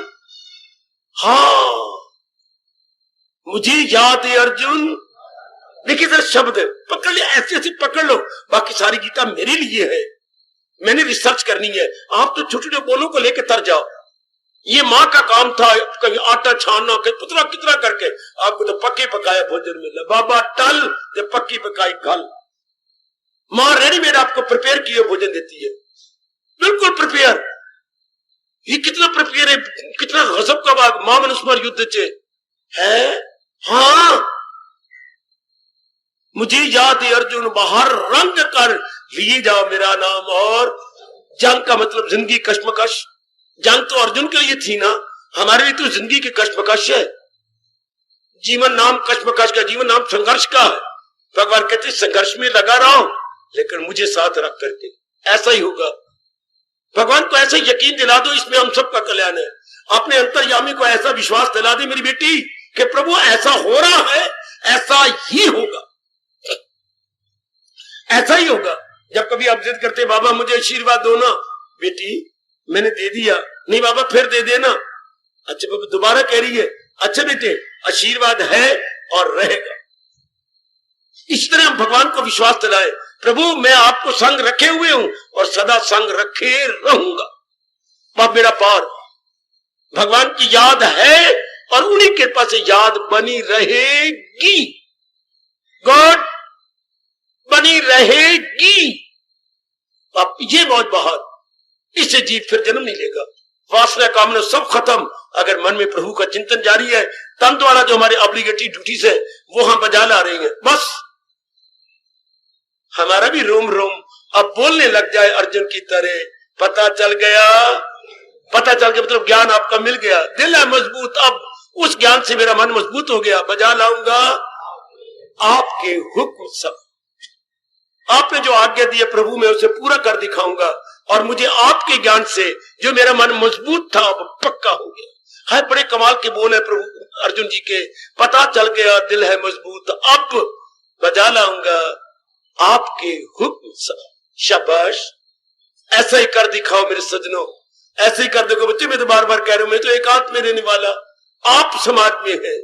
हाँ, मुझे याद है अर्जुन देखिए जरा शब्द पकड़ लिया, ऐसे ऐसे पकड़ लो। बाकी सारी गीता मेरे लिए है, मैंने रिसर्च करनी है। आप तो छोटे छोटे बोलों को लेकर तर जाओ। ये माँ का काम था, कभी आटा छानना, कभी पुतरा कितना करके। आपको तो पक्के पकाया भोजन मिला, बाबा टल जब पक्की पकाई घल। माँ रेडीमेड आपको प्रिपेयर किए भोजन देती है, बिल्कुल प्रिपेयर। ये कितना प्रिपेयर है, कितना गजब का बात। माँ मनुस्मर युद्ध चे है। हाँ, मुझे याद है अर्जुन बाहर रंग कर लिए जाओ मेरा नाम। और जंग का मतलब जिंदगी कश्मकश। जंग तो अर्जुन के लिए थी ना, हमारे लिए तो जिंदगी की कश्मकश है। जीवन नाम कश्मकश का, जीवन नाम संघर्ष का है। भगवान कहते संघर्ष में लगा रहो लेकिन मुझे साथ रख करके, ऐसा ही होगा। भगवान को ऐसा यकीन दिला दो, इसमें हम सबका कल्याण है। अपने अंतर्यामी को ऐसा विश्वास दिला दे मेरी बेटी कि प्रभु ऐसा हो रहा है, ऐसा ही होगा, ऐसा ही होगा। जब कभी आप जिद करते बाबा मुझे आशीर्वाद दो ना, बेटी मैंने दे दिया, नहीं बाबा फिर दे देना। अच्छा बाबा दोबारा कह रही है, अच्छा बेटे आशीर्वाद है और रहेगा। इस तरह हम भगवान को विश्वास दिलाए, प्रभु मैं आपको संग रखे हुए हूं और सदा संग रखे रहूंगा। बाप बेड़ा पार, भगवान की याद है और उन्हीं कृपा से याद बनी रहेगी। गॉड बनी रहेगी। आप ये बहुत बाहर, इससे जीव फिर जन्म नहीं लेगा। वासना कामना सब खत्म। अगर मन में प्रभु का चिंतन जारी है, तन द्वारा जो हमारे ऑब्लिगेटरी ड्यूटीज है वो हम बजा ला रही हैं, बस हमारा भी रोम रोम अब बोलने लग जाए अर्जुन की तरह। पता चल गया, पता चल गया मतलब ज्ञान आपका मिल गया, दिल है मजबूत, अब उस ज्ञान से मेरा मन मजबूत हो गया। बजा लाऊंगा आपके हुक्म सब। आपने जो आज्ञा दी है प्रभु मैं उसे पूरा कर दिखाऊंगा, और मुझे आपके ज्ञान से जो मेरा मन मजबूत था अब पक्का हो गया है। बड़े कमाल के बोल है प्रभु अर्जुन जी के। पता चल गया दिल है मजबूत, अब बजा लाऊंगा आपके हुक्म सब। शाबाश, ऐसा ही कर दिखाओ मेरे सजनों, ऐसे ही कर देखो बच्चे। मैं तो बार बार कह रहा हूं, मैं तो एकांत में रहने वाला, आप समाज में है।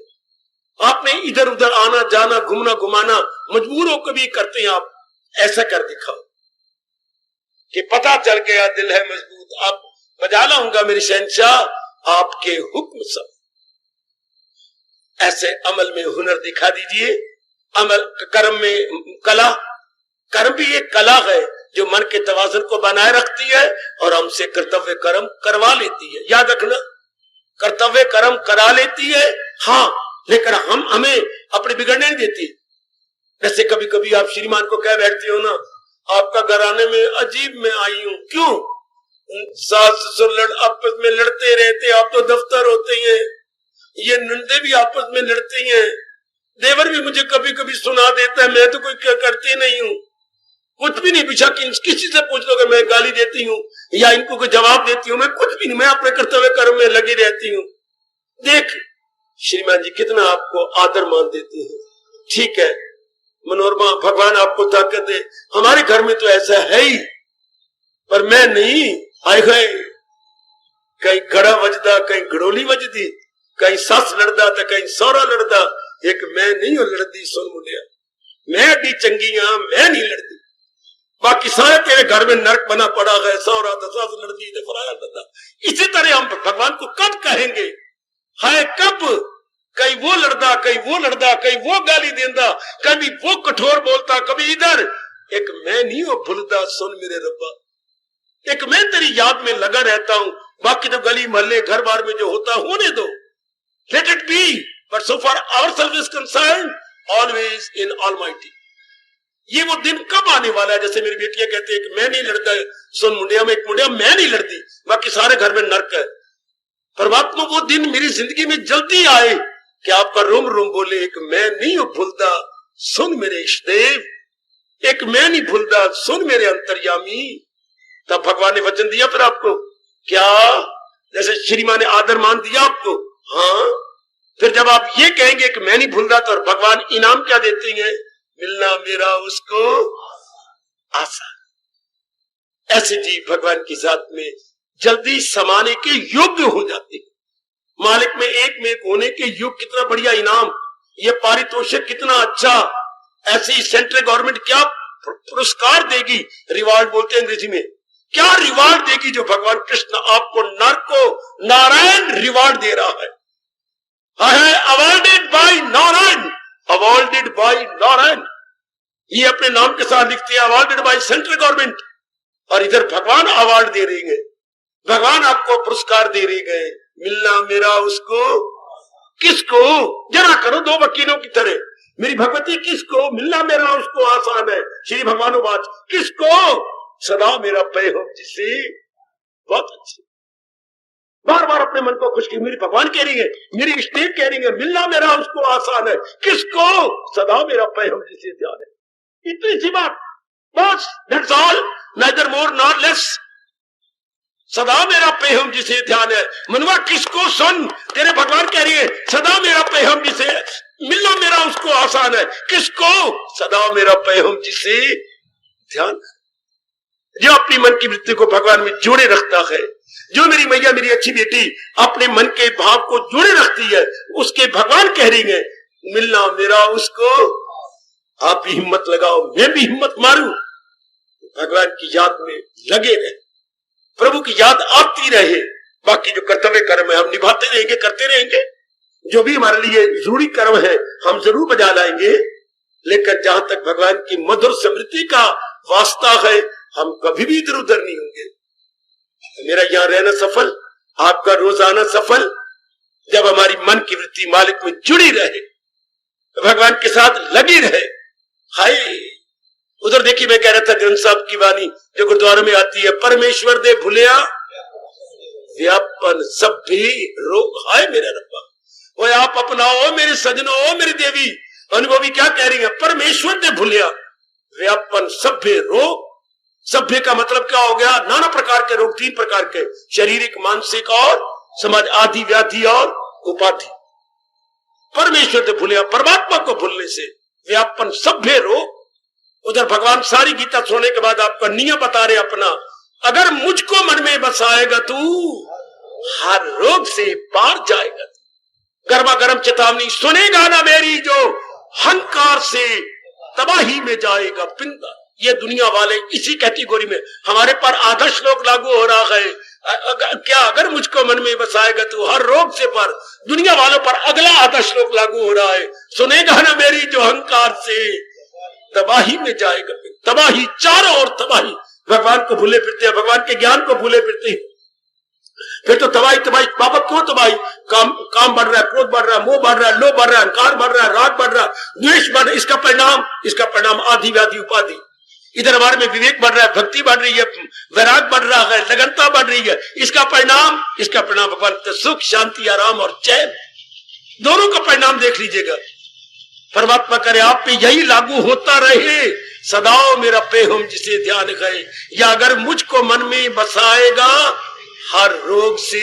आपने इधर उधर आना जाना घूमना घुमाना मजबूर होकर भी करते हैं आप। ऐसा कर दिखाओ कि पता चल गया दिल है मजबूत, अब बजा लाऊंगा मेरे शहंशाह आपके हुक्म सब। ऐसे अमल में हुनर दिखा दीजिए। अमल कर्म में कला, कर्म भी एक कला है जो मन के तवाज़ुन को बनाए रखती है और हमसे कर्तव्य कर्म करवा लेती है। याद रखना, कर्तव्य कर्म करा लेती है हाँ, लेकिन हमें अपने बिगड़ने नहीं देती। जैसे कभी कभी आप श्रीमान को कह बैठती हो ना, आपका घराने में अजीब में आई हूं। क्यों? सास ससुर आपस में लड़ते रहते, आप तो दफ्तर होते हैं, ये नंदे भी आपस में लड़ती हैं, देवर भी मुझे कभी कभी सुना देता है, मैं तो कोई करती नहीं हूँ, कुछ भी नहीं पूछा कि किसी से पूछ लो कि मैं गाली देती हूँ या इनको कोई जवाब देती हूँ, मैं कुछ भी नहीं, मैं अपने कर्तव्य कर्म में लगी रहती हूँ। देख श्रीमान जी कितना आपको आदर मान देते हैं। ठीक है मनोरमा, भगवान आपको ताकत दे। हमारे घर में तो ऐसा है ही, पर मैं नहीं। हाय हाय, कहीं घड़ा बजदा कहीं घड़ोली बजदी, कहीं सस लड़दा तो कहीं सौरा लड़दा, एक मैं नहीं हो लड़दी। सुन मुंडिया, मैं अड्डी चंगी हाँ, मैं नहीं लड़दी। बाकी सारे तेरे घर में नरक बना पड़ा है, सौरा तो सस लड़दी तो फलाना लड़दा। इसी तरह हम भगवान को कब कहेंगे? हाय कब? कहीं वो लड़दा कहीं वो लड़दा, कहीं वो गाली देंदा, कभी वो कठोर बोलता, कभी इधर। एक मैं नहीं हो भूलदा। सुन मेरे रब्बा, एक मैं तेरी याद में लगा रहता हूं। बाकी तो गली मोहल्ले घर बार में जो होता होने दो, let it be, but so far ourself is concerned always in almighty. ये वो दिन कब आने वाला है? जैसे मेरी बेटियां कहती है कि मैं नहीं लड़ता। सुन मुंडिया में एक मुंडिया मैं नहीं लड़ती, बाकी सारे घर में नरक है। परमात्मा वो दिन मेरी जिंदगी में जल्दी आए कि आपका रोम रोम बोले, एक मैं नहीं हूं भूलदा। सुन मेरे इष्टदेव, एक मैं नहीं भूलदा, सुन मेरे अंतर्यामी। तब भगवान ने वचन दिया फिर आपको क्या? जैसे श्रीमान ने आदर मान दिया आपको, हाँ। फिर जब आप ये कहेंगे कि मैं नहीं भूलदा, तो भगवान इनाम क्या देते हैं? मिलना मेरा उसको आसान। ऐसे जीव भगवान की जात में जल्दी समाने के योग्य हो जाते हैं। मालिक में एक होने के युग कितना बढ़िया इनाम, ये पारितोषिक कितना अच्छा। ऐसी सेंट्रल गवर्नमेंट क्या पुरस्कार देगी, रिवार्ड बोलते हैं अंग्रेजी में, क्या रिवार्ड देगी जो भगवान कृष्ण आपको नर को नारायण रिवार्ड दे रहा है। Awarded bye Narayan, awarded bye Narayan, ये अपने नाम के साथ लिखते हैं, अवॉर्डेड बाय सेंट्रल गवर्नमेंट, और इधर भगवान अवार्ड दे रहे हैं, भगवान आपको पुरस्कार दे रहे गए। मिलना मेरा उसको, किसको, जरा करो दो वकीलों की तरह, मेरी भगवती किसको, मिलना मेरा उसको आसान है, श्री भगवानुवाच, किसको, सदा मेरा पे हो जिसे। बहुत अच्छी, बार बार अपने मन को खुश की, मेरी भगवान कह रही है, मेरी इष्टें कह रही है, मिलना मेरा उसको आसान है, किसको, सदा मेरा पे हो जिसे ध्यान है। इतनी सी बात, बस, that's all, neither more nor less. सदा मेरा पेहम जिसे ध्यान है, मनवा किसको सुन, तेरे भगवान कह रही है, सदा मेरा पेहम जिसे, मिलना मेरा उसको आसान है, किसको, सदा मेरा पेहम जिसे ध्यान। जो अपनी मन की वृत्ति को भगवान में जोड़े रखता है, जो मेरी मैया मेरी अच्छी बेटी अपने मन के भाव को जोड़े रखती है, उसके भगवान कह रही है, मिलना मेरा उसको। आप भी हिम्मत लगाओ, मैं भी हिम्मत मारूं, भगवान की याद में लगे रहे, प्रभु की याद आती रहे। बाकी जो कर्तव्य कर्म है हम निभाते रहेंगे, करते रहेंगे, जो भी हमारे लिए जरूरी कर्म है हम जरूर बजा लाएंगे, लेकिन जहां तक भगवान की मधुर स्मृति का वास्ता है हम कभी भी इधर उधर नहीं होंगे। मेरा यहाँ रहना सफल, आपका रोजाना सफल, जब हमारी मन की वृत्ति मालिक में जुड़ी रहे, भगवान के साथ लगी रहे। हाय, उधर देखिए, मैं कह रहा था ग्रंथ साहब की वाणी जो गुरुद्वारे में आती है, परमेश्वर दे भुलिया व्यापन सब भी रोग। हाय मेरा रब्बा, वो आप अपनाओ मेरे सजनों, मेरी देवी अनुभवी क्या कह रही है, परमेश्वर दे भुलिया व्यापन सभ्य रोग। सभ्य का मतलब क्या हो गया, नाना प्रकार के रोग, तीन प्रकार के, शारीरिक, मानसिक और समाज, आदि व्याधि और उपाधि। परमेश्वर से भूलिया, परमात्मा को भूलने से व्यापन सभ्य रोग। उधर भगवान सारी गीता सुनने के बाद आपका नियम बता रहे अपना, अगर मुझको मन में बसाएगा तू हर रोग से पार जाएगा। गर्मा गर्म चेतावनी सुनेगा ना मेरी, जो हंकार से तबाही में जाएगा पिंगा। ये दुनिया वाले इसी कैटेगरी में हमारे पर आधा श्लोक लागू हो रहा है। क्या अगर मुझको मन में बसाएगा तो हर रोग से पर, दुनिया वालों पर अगला आधा श्लोक लागू हो रहा है, सुनेगा ना मेरी जो अहंकार से तबाही में जाएगा। तबाही, चारों ओर तबाही। भगवान को भूले फिरते हैं, भगवान के ज्ञान को भूले फिरते हैं, फिर तो तबाही तबाही। बाबा क्यों तबाही, काम बढ़ रहा है, क्रोध बढ़ रहा है, मोह बढ़ रहा है, लोभ बढ़ रहा है, अहंकार बढ़ रहा है, राग बढ़ रहा है, द्वेष बढ़ रहा है। इसका परिणाम आदि व्याधि उपाधि। इधर हमारे में विवेक बढ़ रहा है, भक्ति बढ़ रही है, वैराग बढ़ रहा है, लगनता बढ़ रही है। इसका परिणाम भगवान सुख, शांति, आराम और चैन, दोनों का परिणाम देख लीजिएगा। परमात्मा करे आप पे यही लागू होता रहे। सदाओ मेरा पेहम जिसे ध्यान गए, या अगर मुझको मन में बसाएगा हर रोग से।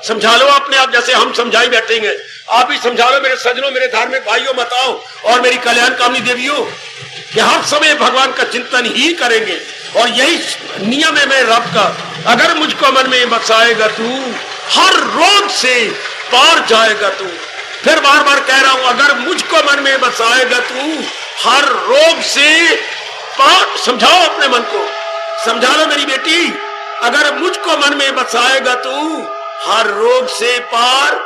समझा लो अपने आप, जैसे हम समझाई बैठेंगे, आप भी समझा लो मेरे सजनों, मेरे धार्मिक भाइयों, बताओ और मेरी कल्याण कामनी देवियों, कि हर समय भगवान का चिंतन ही करेंगे। और यही नियम है मेरे रब का, अगर मुझको मन में बसाएगा तू हर रोग से पार जाएगा तू। फिर बार बार कह रहा हूं, अगर मुझको मन में बसाएगा तू हर रोग से पार। समझाओ अपने मन को, समझा लो मेरी बेटी, अगर मुझको मन में बसाएगा तू हर रोग से पार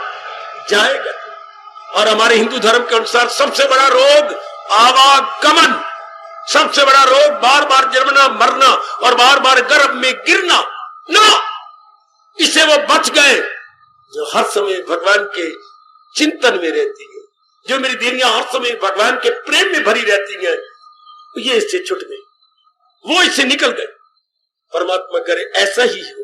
जाएगा। और हमारे हिंदू धर्म के अनुसार सबसे बड़ा रोग आवागमन, सबसे बड़ा रोग बार बार जन्मना, मरना और बार बार गर्भ में गिरना ना, इससे वो बच गए जो हर समय भगवान के चिंतन में रहती है, जो मेरी देवियां हर समय भगवान के प्रेम में भरी रहती हैं, ये इससे छुट गए, वो इससे निकल गए। परमात्मा करे ऐसा ही हो।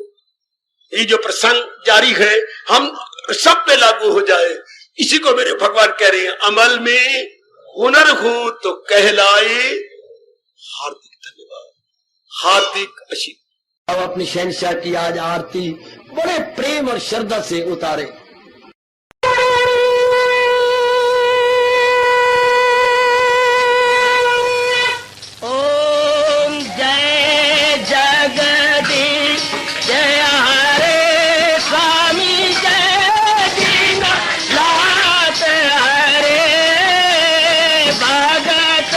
ये जो प्रसंग जारी है हम सब पे लागू हो जाए, इसी को मेरे भगवान कह रहे हैं, अमल में हुनर हो तो कहलाए। हार्दिक धन्यवाद, हार्दिक आशीर्वाद। अब अपनी शहंशाह की आज आरती बड़े प्रेम और श्रद्धा से उतारे। ओम जय जगदीश जय हरे स्वामी जय दीना लात हरे भगत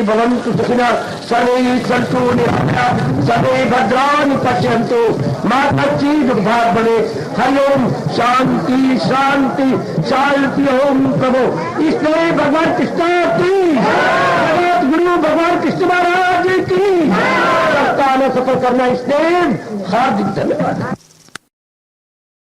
भवन्तु सुखिनः सर्वे सन्तु निरामयाः सर्वे भद्राणि पश्यन्तु मा कश्चित् दुर्भाग् भवेत्। हरि ओम शांति शांति शांति। ओम प्रभु इसलिए भगवान कृष्ण की जगत गुरु भगवान कृष्ण महाराज की रास्ता में सफल करना इसलिए हार्दिक धन्यवाद।